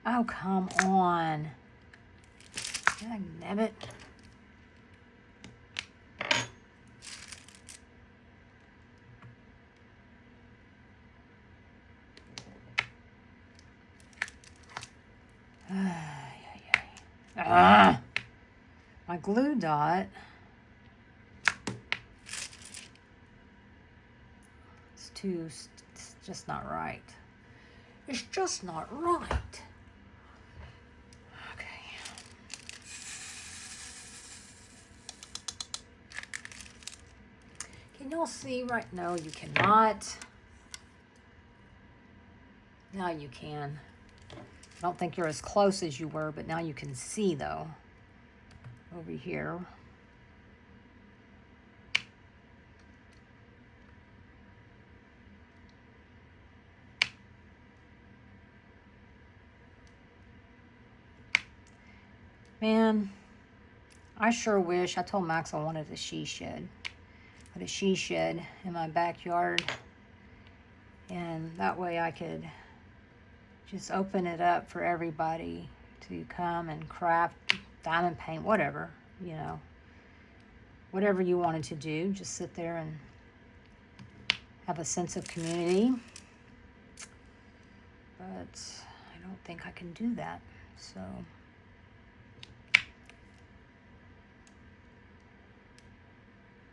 Oh, come on. Damn it. Ah, my glue dot. It's just not right. It's just not right. Okay. Can y'all see right? No, you cannot. Now you can. I don't think you're as close as you were, but now you can see though. Over here. Man, I sure wish. I told Max I wanted a she shed. But a she shed in my backyard. And that way I could just open it up for everybody to come and craft, diamond paint, whatever, you know. Whatever you wanted to do, just sit there and have a sense of community. But I don't think I can do that, so...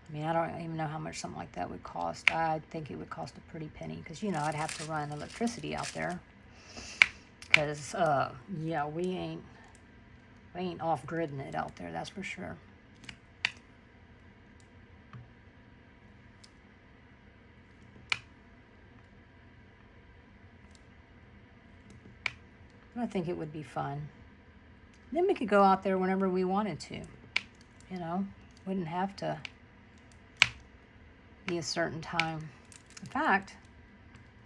I mean, I don't even know how much something like that would cost. I think it would cost a pretty penny because, you know, I'd have to run electricity out there. Because, yeah, we ain't off-gridding it out there, that's for sure. But I think it would be fun. Then we could go out there whenever we wanted to. You know, wouldn't have to be a certain time. In fact,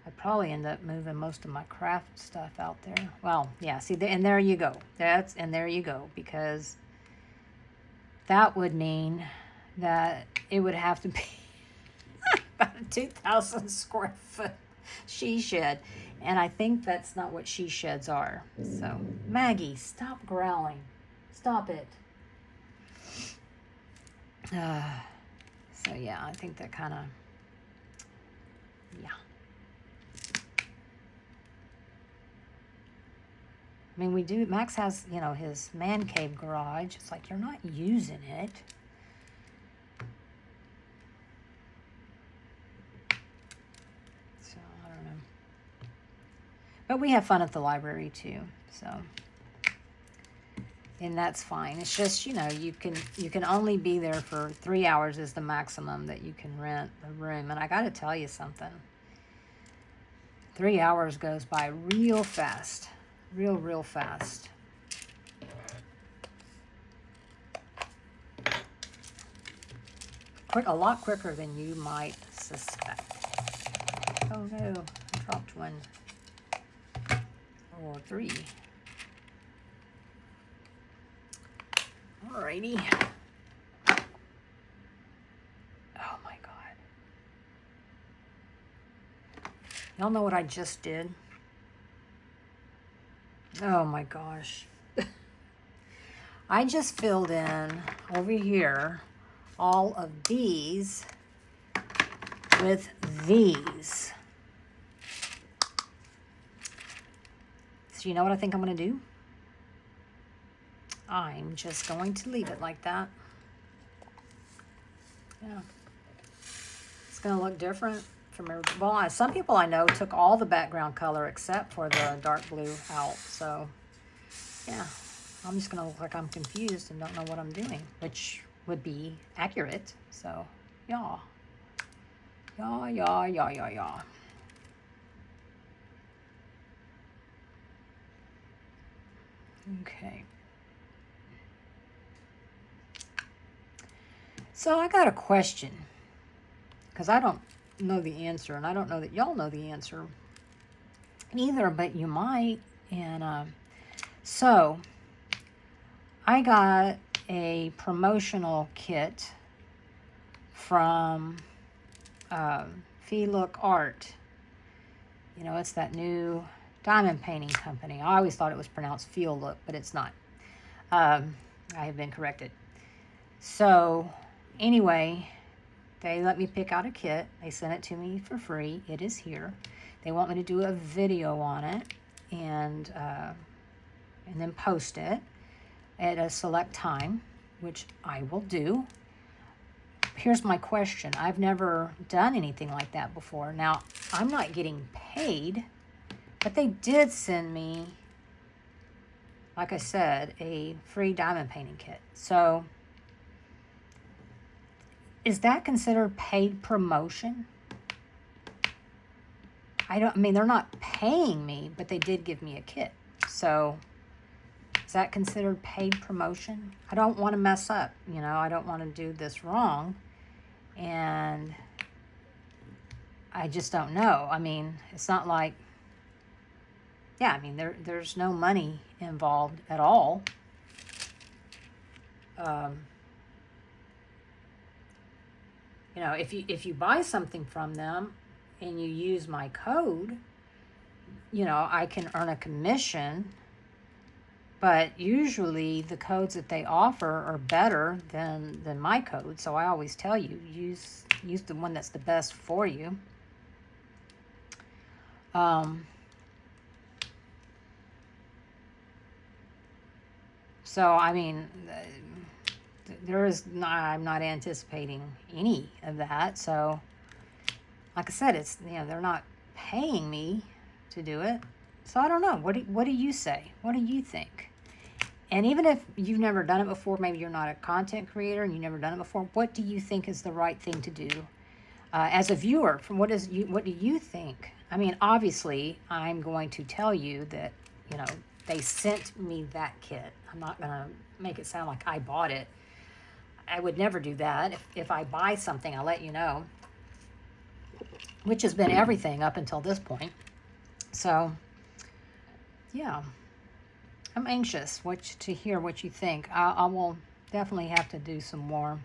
I'd probably end up moving most of my craft stuff out there. Well, yeah, see, and there you go. And there you go, because that would mean that it would have to be about a 2,000 square foot she shed. And I think that's not what she sheds are. So, Maggie, stop growling. Stop it. So yeah, I think that kind of, yeah. I mean, we do, Max has, you know, his man cave garage. It's like, you're not using it. So, I don't know. But we have fun at the library too, so. And that's fine. It's just, you know, you can only be there for 3 hours is the maximum that you can rent the room. And I got to tell you something. 3 hours goes by real fast. Real fast. A lot quicker than you might suspect. Oh no, I dropped one. Or 3. Alrighty. Oh my God. Y'all know what I just did? Oh my gosh. I just filled in over here all of these with these. So you know what I think I'm going to do? I'm just going to leave it like that. Yeah. It's going to look different from everybody. Well, some people I know took all the background color except for the dark blue out. So, yeah. I'm just going to look like I'm confused and don't know what I'm doing, which would be accurate. So, yeah. Yeah. Okay. So I got a question, because I don't know the answer, and I don't know that y'all know the answer either, but you might. And so I got a promotional kit from Fee Look Art. You know, it's that new diamond painting company. I always thought it was pronounced Feel Look, but it's not. I have been corrected. So anyway, they let me pick out a kit. They sent it to me for free. It is here. They want me to do a video on it and then post it at a select time, which I will do. Here's my question. I've never done anything like that before. Now, I'm not getting paid, but they did send me, like I said, a free diamond painting kit. So, is that considered paid promotion? I mean, they're not paying me, but they did give me a kit. So, is that considered paid promotion? I don't want to mess up, you know. I don't want to do this wrong. And I just don't know. I mean, it's not like, yeah, I mean, there's no money involved at all. You know, if you buy something from them and you use my code, you know, I can earn a commission. But usually the codes that they offer are better than my code. So I always tell you, use the one that's the best for you. So, I mean, I'm not anticipating any of that. So, like I said, it's, you know, they're not paying me to do it. So I don't know. What do you say? What do you think? And even if you've never done it before, maybe you're not a content creator and you've never done it before, what do you think is the right thing to do? As a viewer, what do you think? I mean, obviously, I'm going to tell you that, you know, they sent me that kit. I'm not going to make it sound like I bought it. I would never do that. If I buy something, I'll let you know, which has been everything up until this point. So, yeah. I'm anxious to hear what you think. I will definitely have to do some more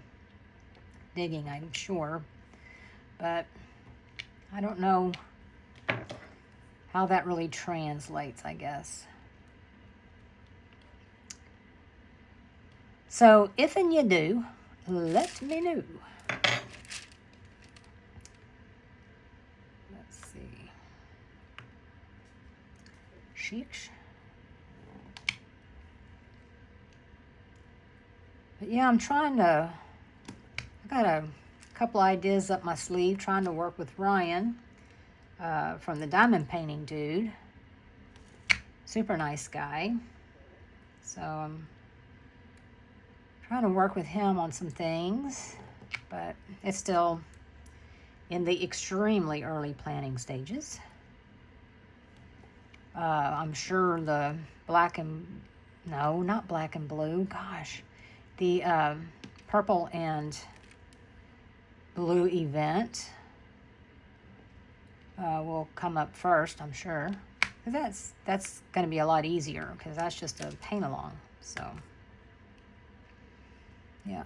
digging, I'm sure. But I don't know how that really translates, I guess. So if and you do, let me know. Let's see. Sheesh. But yeah, I got a couple ideas up my sleeve, trying to work with Ryan from the Diamond Painting Dude. Super nice guy. So I'm trying to work with him on some things, but it's still in the extremely early planning stages. I'm sure the not black and blue, gosh. The purple and blue event will come up first, I'm sure. That's going to be a lot easier because that's just a paint along. So, yeah.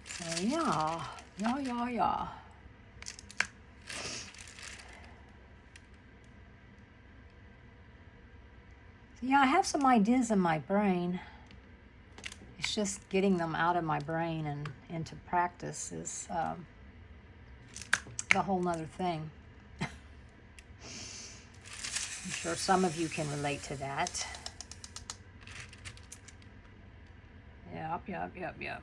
So, yeah. Yeah. So, yeah, I have some ideas in my brain. It's just getting them out of my brain and into practice is a whole nother thing. I'm sure some of you can relate to that. Yep.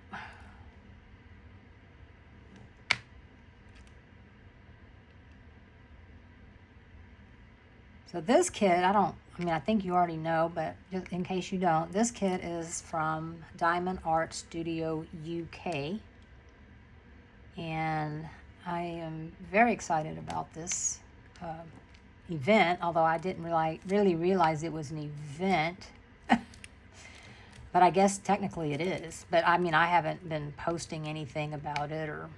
So this kit, I think you already know, but just in case you don't, this kit is from Diamond Art Studio UK. And I am very excited about this event, although I didn't really realize it was an event. But I guess technically it is. But I haven't been posting anything about it or,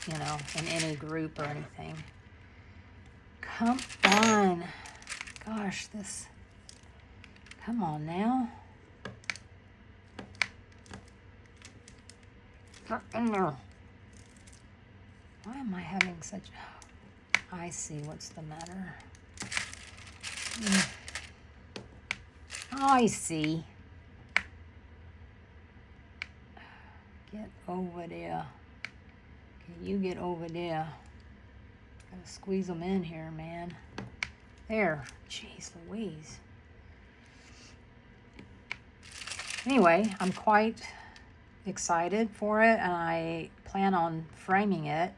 in any group or anything. Come on. Gosh, come on now. Get in there. Why am I having such... I see what's the matter. I see. Get over there. Okay, you get over there. Gotta squeeze them in here, man. There. Jeez Louise. Anyway, I'm quite excited for it, and I plan on framing it.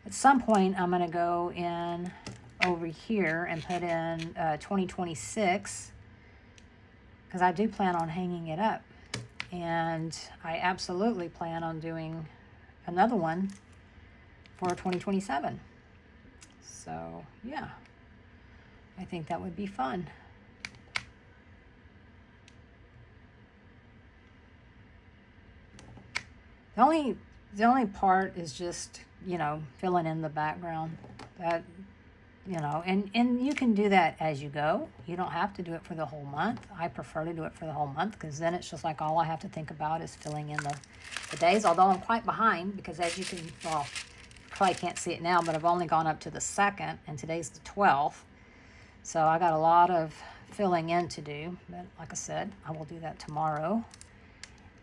At some point, I'm going to go in over here and put in 2026, because I do plan on hanging it up. And I absolutely plan on doing another one for 2027. So, yeah, I think that would be fun. The only part is just, filling in the background. That, and you can do that as you go. You don't have to do it for the whole month. I prefer to do it for the whole month because then it's just like all I have to think about is filling in the days, although I'm quite behind because as you can, well, probably can't see it now, but I've only gone up to the 2nd, and today's the 12th. So I got a lot of filling in to do, but like I said, I will do that tomorrow.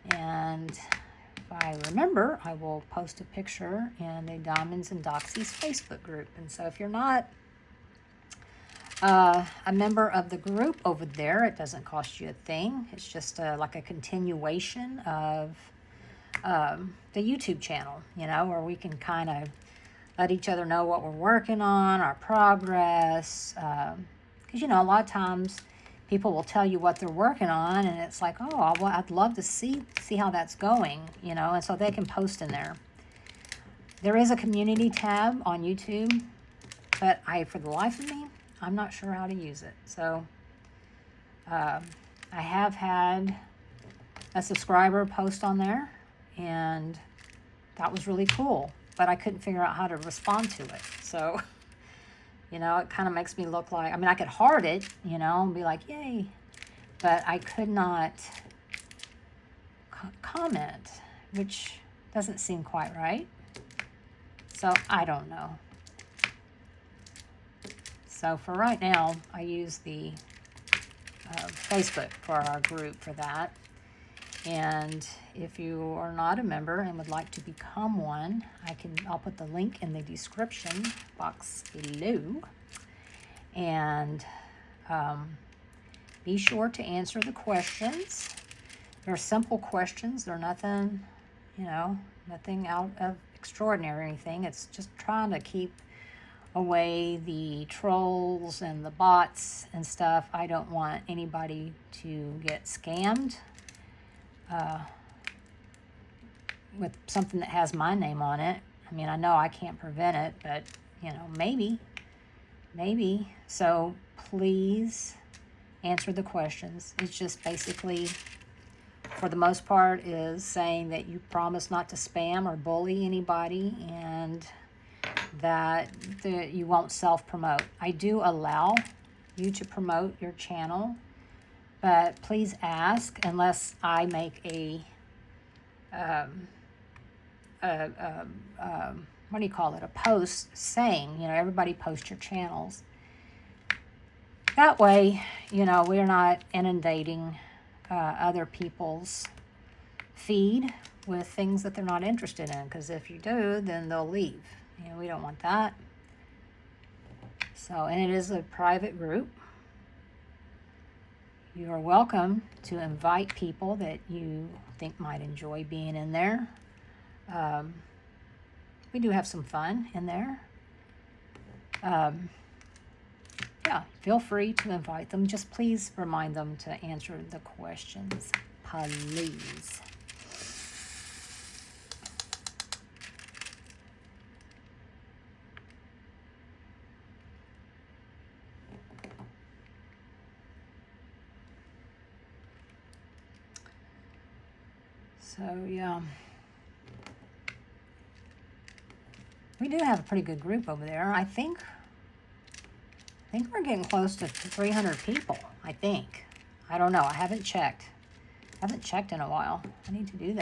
And if I remember, I will post a picture in a Diamonds and Doxy's Facebook group. And so if you're not a member of the group over there, it doesn't cost you a thing. It's just like a continuation of the YouTube channel, where we can kind of let each other know what we're working on, our progress. Because, a lot of times people will tell you what they're working on, and it's like, oh, well, I'd love to see how that's going, and so they can post in there. There is a community tab on YouTube, but for the life of me, I'm not sure how to use it. So I have had a subscriber post on there, and that was really cool, but I couldn't figure out how to respond to it. So, it kind of makes me look like, I could heart it, and be like, yay, but I could not comment, which doesn't seem quite right. So I don't know. So for right now, I use the Facebook for our group for that. And if you are not a member and would like to become one, I'll put the link in the description box below. And be sure to answer the questions. They're simple questions. They're nothing, nothing out of extraordinary or anything. It's just trying to keep away the trolls and the bots and stuff. I don't want anybody to get scammed with something that has my name on it. I know I can't prevent it, but, maybe. So please answer the questions. It's just basically, for the most part, is saying that you promise not to spam or bully anybody, and that you won't self-promote. I do allow you to promote your channel, but please ask, unless I make a what do you call it? A post saying, everybody post your channels. That way, we're not inundating other people's feed with things that they're not interested in. Because if you do, then they'll leave. We don't want that. So, and it is a private group. You are welcome to invite people that you think might enjoy being in there. We do have some fun in there. Yeah, feel free to invite them. Just please remind them to answer the questions, please. So, yeah. We do have a pretty good group over there. I think we're getting close to 300 people, I think. I don't know. I haven't checked. I haven't checked in a while. I need to do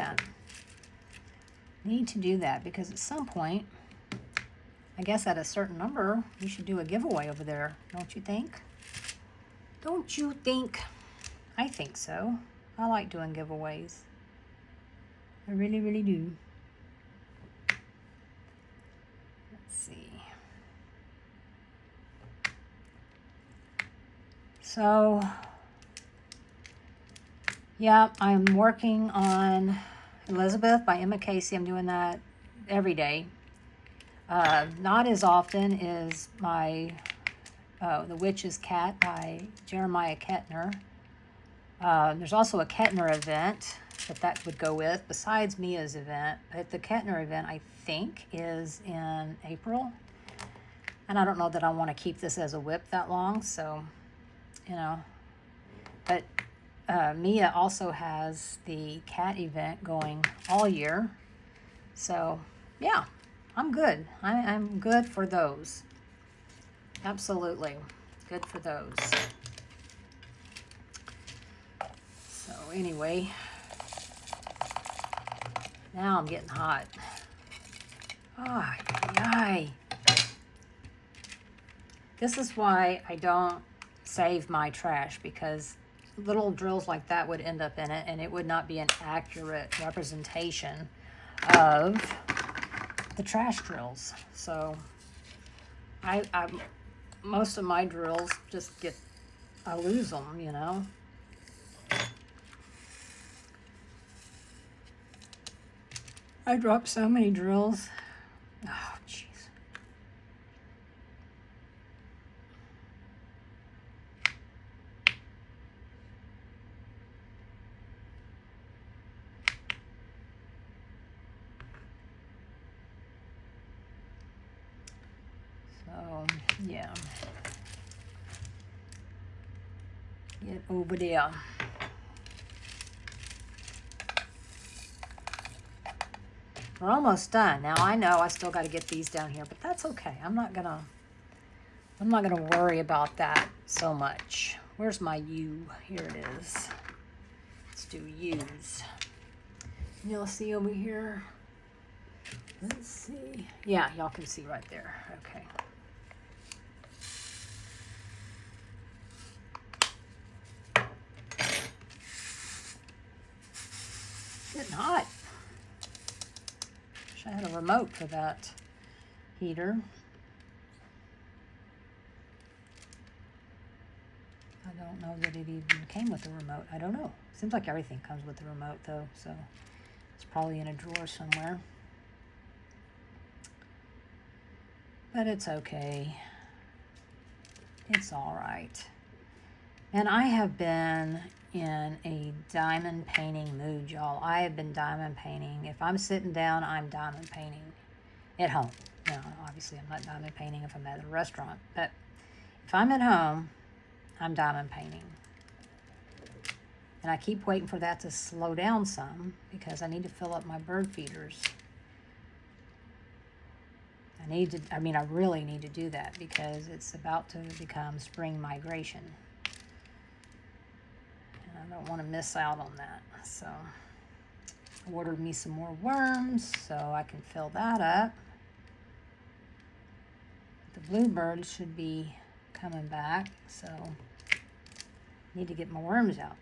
that. Because at some point, I guess at a certain number, we should do a giveaway over there. Don't you think? Don't you think? I think so. I like doing giveaways. I really, really do. Let's see. So, yeah, I'm working on Elizabeth by Emma Casey. I'm doing that every day. Not as often as my The Witch's Cat by Jeremiah Kettner. There's also a Kettner event that would go with, besides Mia's event. But the Kettner event, I think, is in April. And I don't know that I want to keep this as a whip that long, so, But Mia also has the cat event going all year. So, yeah, I'm good. I'm good for those. Absolutely. Good for those. So, anyway, now I'm getting hot. Ay. This is why I don't save my trash, because little drills like that would end up in it, and it would not be an accurate representation of the trash drills. So I most of my drills just I lose them, I dropped so many drills. Oh, jeez. So, yeah. Get over there. We're almost done. Now, I know I still got to get these down here, but that's okay. I'm not gonna worry about that so much. Where's my U? Here it is. Let's do U's. You'll see over here. Let's see. Yeah, y'all can see right there. Okay. Getting hot. Wish I had a remote for that heater. I don't know that it even came with a remote. I don't know. Seems like everything comes with a remote though, so it's probably in a drawer somewhere. But it's okay. It's all right. And I have been in a diamond painting mood, y'all. I have been diamond painting. If I'm sitting down, I'm diamond painting at home. Obviously I'm not diamond painting if I'm at a restaurant, but if I'm at home, I'm diamond painting. And I keep waiting for that to slow down some because I need to fill up my bird feeders. I really need to do that because it's about to become spring migration. And I don't want to miss out on that. So I ordered me some more worms so I can fill that up. The bluebirds should be coming back, so I need to get my worms out.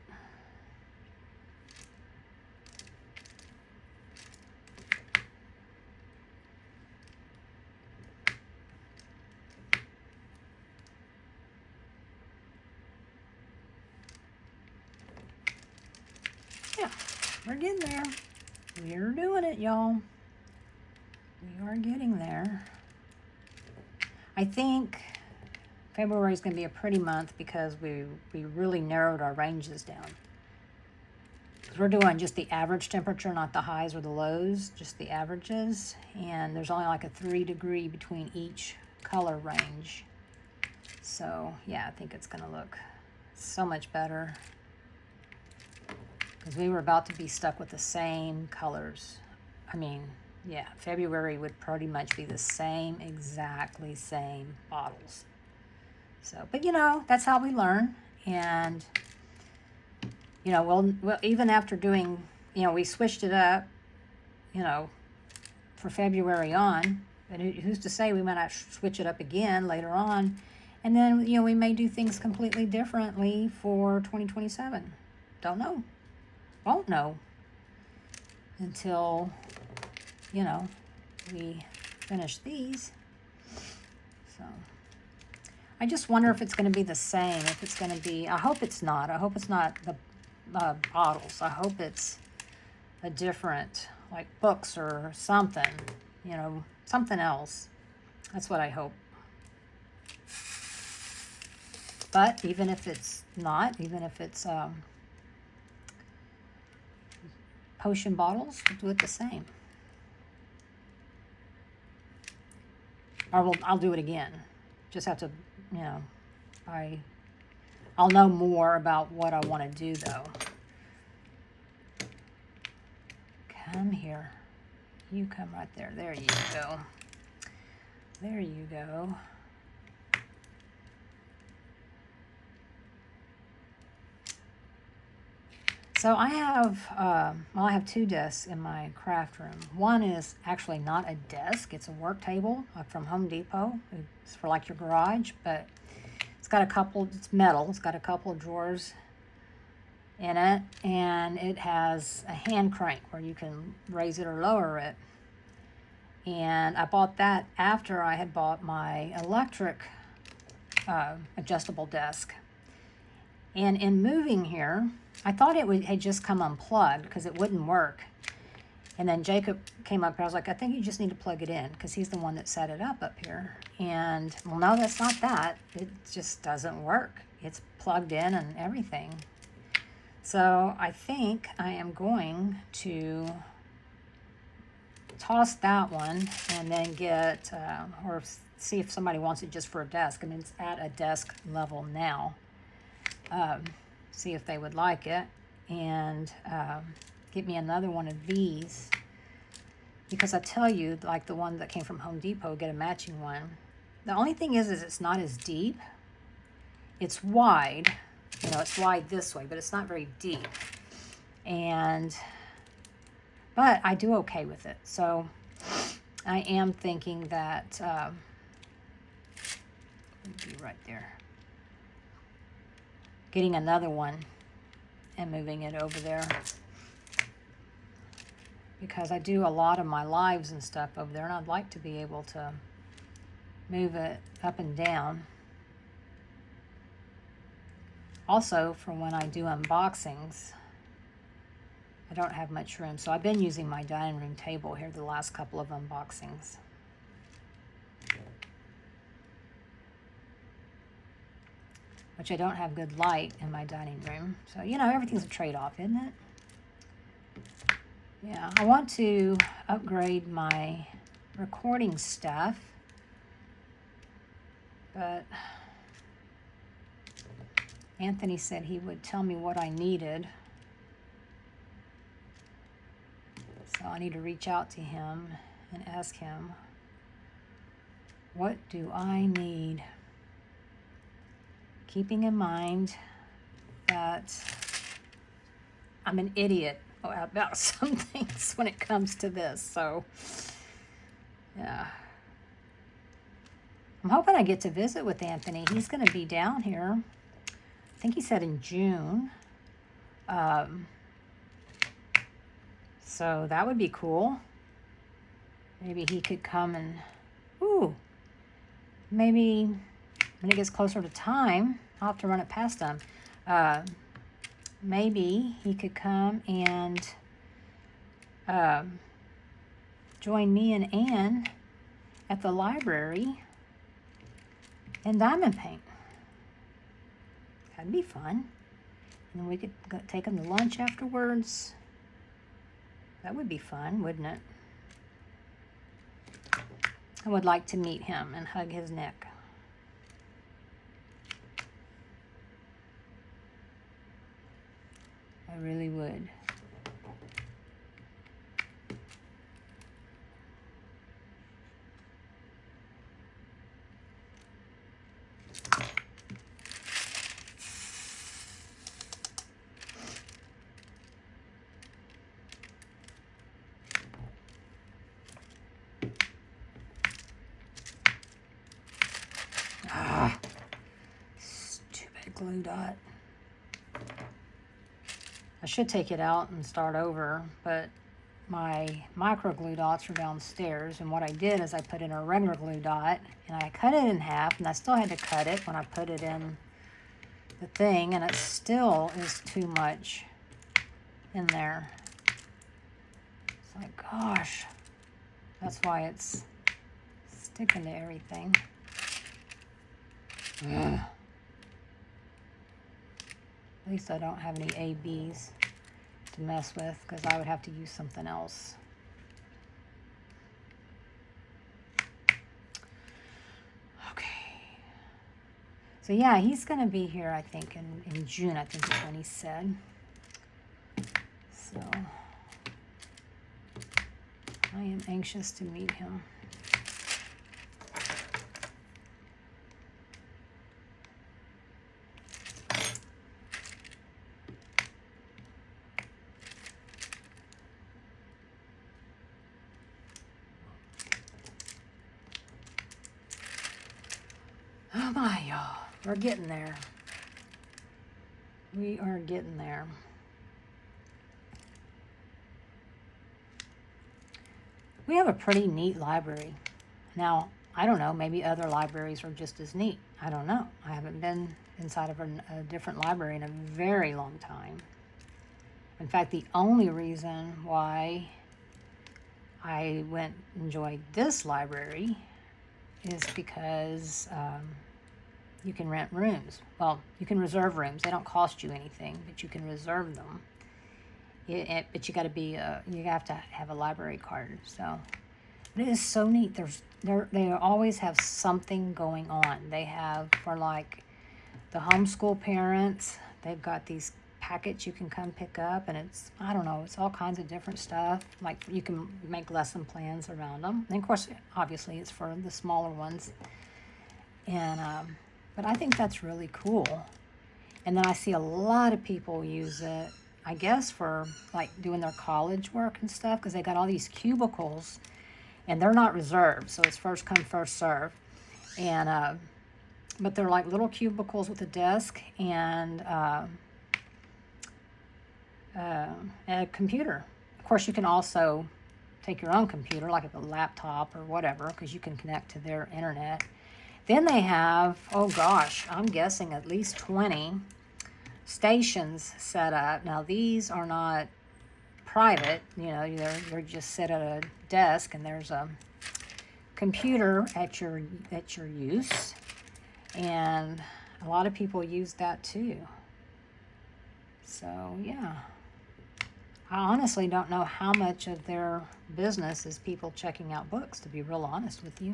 Yeah, we're getting there. We're doing it, y'all. We are getting there. I think February is going to be a pretty month because we really narrowed our ranges down. Because we're doing just the average temperature, not the highs or the lows, just the averages. And there's only like a 3 degree between each color range. So, yeah, I think it's going to look so much better. Because we were about to be stuck with the same colors. I mean, yeah, February would pretty much be the same, exactly same bottles. So, but you know, that's how we learn. And, you know, we'll even after doing, you know, we switched it up, you know, for February on. And who's to say we might not switch it up again later on. And then, you know, we may do things completely differently for 2027. Don't know. Won't know until, you know, we finish these. So I just wonder if it's going to be the same, if it's going to be, I hope it's not. I hope it's not the bottles. I hope it's a different, like books or something, you know, something else. That's what I hope. But even if it's not, even if it's potion bottles, we'll do it the same. Or I'll do it again. Just have to, you know, I'll know more about what I want to do though. Come here. You come right there. There you go. There you go. So I have 2 desks in my craft room. One is actually not a desk. It's a work table from Home Depot. It's for like your garage, but it's got it's metal. It's got a couple of drawers in it, and it has a hand crank where you can raise it or lower it. And I bought that after I had bought my electric adjustable desk. And in moving here, I thought it had just come unplugged because it wouldn't work. And then Jacob came up here. I was like, I think you just need to plug it in because he's the one that set it up here. And, well, no, that's not that. It just doesn't work. It's plugged in and everything. So I think I am going to toss that one and then get, or see if somebody wants it just for a desk. I mean, it's at a desk level now. See if they would like it, and get me another one of these, because I tell you, like the one that came from Home Depot, get a matching one. The only thing is it's not as deep. It's wide, you know, it's wide this way, but it's not very deep. But I do okay with it. So I am thinking that, it'd be right there. Getting another one and moving it over there, because I do a lot of my lives and stuff over there, and I'd like to be able to move it up and down. Also, for when I do unboxings, I don't have much room, so I've been using my dining room table here the last couple of unboxings. Which I don't have good light in my dining room. So, you know, everything's a trade-off, isn't it? Yeah, I want to upgrade my recording stuff. But Anthony said he would tell me what I needed. So I need to reach out to him and ask him, what do I need? Keeping in mind that I'm an idiot about some things when it comes to this. So, yeah. I'm hoping I get to visit with Anthony. He's going to be down here. I think he said in June. So that would be cool. Maybe he could come and, maybe when it gets closer to time, I'll have to run it past him. Maybe he could come and join me and Ann at the library and diamond paint. That'd be fun. And then we could go take him to lunch afterwards. That would be fun, wouldn't it? I would like to meet him and hug his neck. I really would. Stupid glue dot. I should take it out and start over, but my micro glue dots are downstairs, and what I did is I put in a regular glue dot and I cut it in half, and I still had to cut it when I put it in the thing, and it still is too much in there. It's like, gosh, that's why it's sticking to everything. Ugh. At least I don't have any ABs to mess with, because I would have to use something else. Okay. So yeah, he's going to be here, I think, in June, I think is when he said. So I am anxious to meet him. Oh my, y'all. We're getting there. We are getting there. We have a pretty neat library. Now, I don't know, maybe other libraries are just as neat. I don't know. I haven't been inside of a different library in a very long time. In fact, the only reason why I went and enjoyed this library is because you can rent rooms. Well, you can reserve rooms. They don't cost you anything, but you can reserve them. But you got to be you have to have a library card. So it is so neat. They always have something going on. They have, for like the homeschool parents, they've got these packets you can come pick up, and it's, I don't know, it's all kinds of different stuff. Like you can make lesson plans around them. And of course, obviously, it's for the smaller ones. And but I think that's really cool. And then I see a lot of people use it, I guess, for like doing their college work and stuff, because they got all these cubicles, and they're not reserved, so it's first come, first serve. And but they're like little cubicles with a desk and a computer. Of course, you can also take your own computer, like a laptop or whatever, because you can connect to their internet. Then they have, oh gosh, I'm guessing at least 20 stations set up. Now, these are not private, you know, they're just set at a desk, and there's a computer at your use, and a lot of people use that too. So yeah, I honestly don't know how much of their business is people checking out books, to be real honest with you.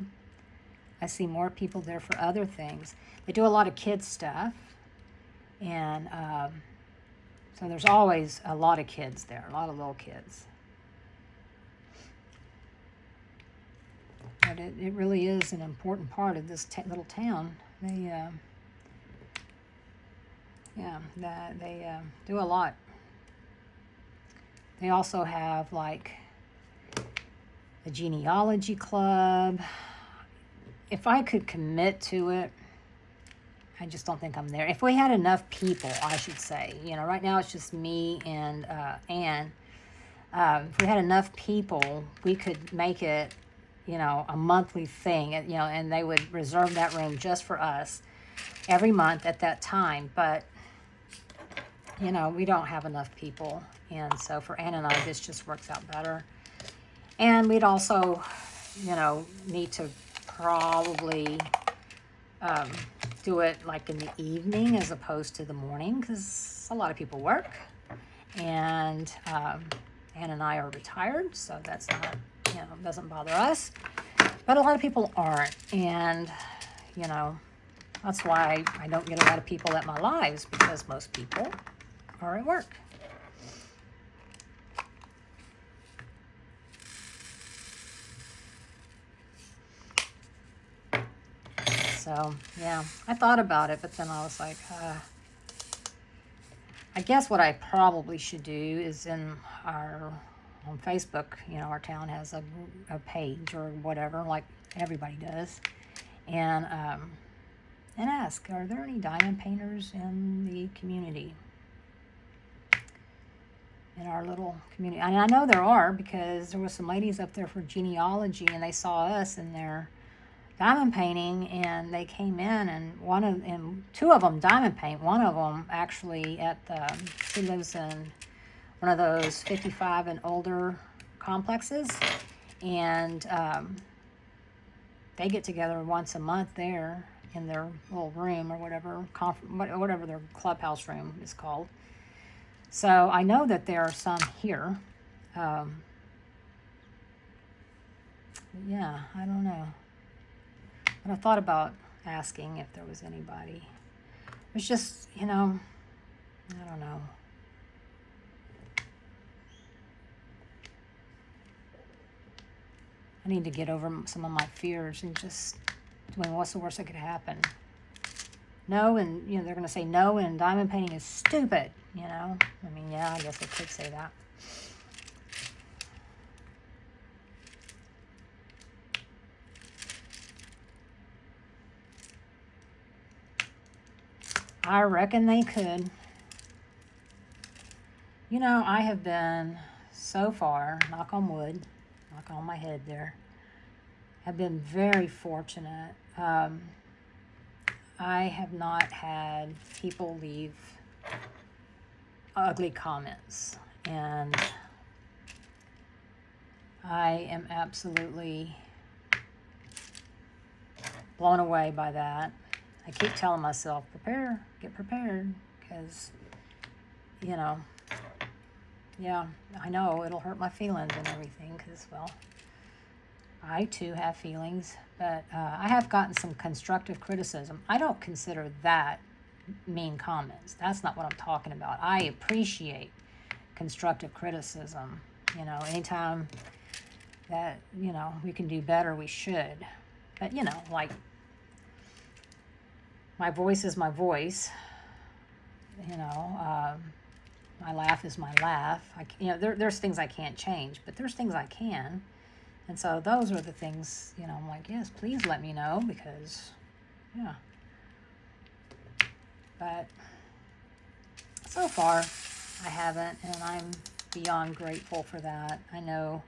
I see more people there for other things. They do a lot of kids stuff, and so there's always a lot of kids there, a lot of little kids. but it really is an important part of this little town. They, they do a lot. They also have like a genealogy club. If I could commit to it, I just don't think I'm there. If we had enough people, I should say, right now it's just me and Anne. If we had enough people, we could make it, a monthly thing, and they would reserve that room just for us every month at that time. But, we don't have enough people. And so for Anne and I, this just works out better. And we'd also, need to probably do it like in the evening as opposed to the morning, because a lot of people work. And Anne and I are retired, so that's not, doesn't bother us. But a lot of people aren't. And, that's why I don't get a lot of people at my lives, because most people are at work. So, yeah, I thought about it, but then I was like, I guess what I probably should do is on Facebook, our town has a page or whatever, like everybody does, and ask, are there any diamond painters in the community? In our little community. And I know there are, because there was some ladies up there for genealogy, and they saw us in their diamond painting, and they came in, and two of them diamond paint. One of them actually she lives in one of those 55 and older complexes, and they get together once a month there in their little room or whatever their clubhouse room is called. So I know that there are some here. Yeah, I don't know. But I thought about asking if there was anybody. It was just, I don't know. I need to get over some of my fears and just, what's the worst that could happen? No, and, they're going to say no, and diamond painting is stupid, I guess they could say that. I reckon they could. I have been, so far, knock on wood, knock on my head there, have been very fortunate. I have not had people leave ugly comments, and I am absolutely blown away by that. I keep telling myself, get prepared, because, yeah, I know it'll hurt my feelings and everything, because, well, I too have feelings, but I have gotten some constructive criticism. I don't consider that mean comments. That's not what I'm talking about. I appreciate constructive criticism. Anytime that, we can do better, we should. But, like, my voice is my voice. My laugh is my laugh. There's things I can't change, but there's things I can. And so those are the things, I'm like, yes, please let me know, because, yeah. But so far, I haven't, and I'm beyond grateful for that. I know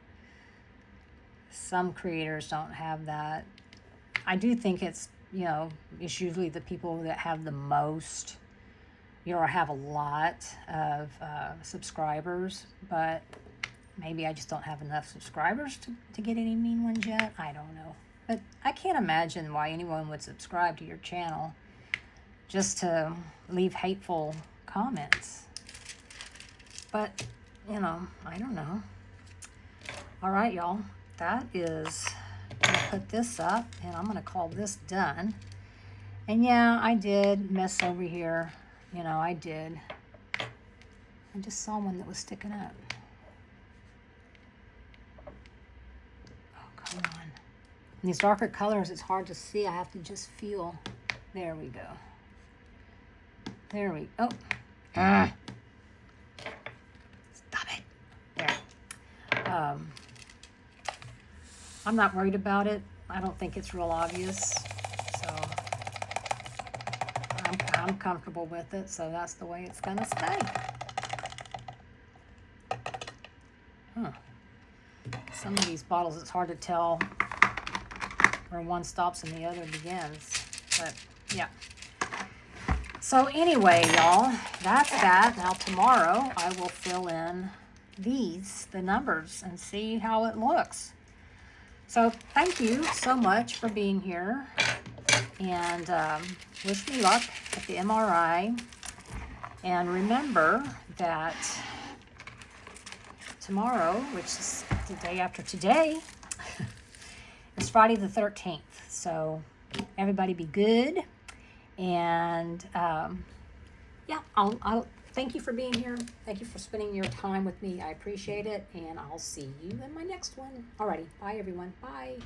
some creators don't have that. I do think it's usually the people that have the most, or have a lot of subscribers, but maybe I just don't have enough subscribers to get any mean ones yet. I don't know. But I can't imagine why anyone would subscribe to your channel just to leave hateful comments. But, I don't know. All right, y'all. That is, I'm going to put this up, and I'm going to call this done. And yeah, I did mess over here. I did. I just saw one that was sticking up. Oh, come on. These darker colors, it's hard to see. I have to just feel. There we go. There we go. Oh. Stop it. There. I'm not worried about it. I don't think it's real obvious. So I'm comfortable with it. So that's the way it's going to stay. Huh. Some of these bottles, it's hard to tell where one stops and the other begins. But, yeah. So, anyway, y'all, that's that. Now, tomorrow, I will fill in the numbers, and see how it looks. So, thank you so much for being here. And wish me luck at the MRI. And remember that tomorrow, which is the day after today, it's Friday the 13th. So everybody be good. And yeah, I'll thank you for being here. Thank you for spending your time with me. I appreciate it. And I'll see you in my next one. Alrighty. Bye, everyone. Bye.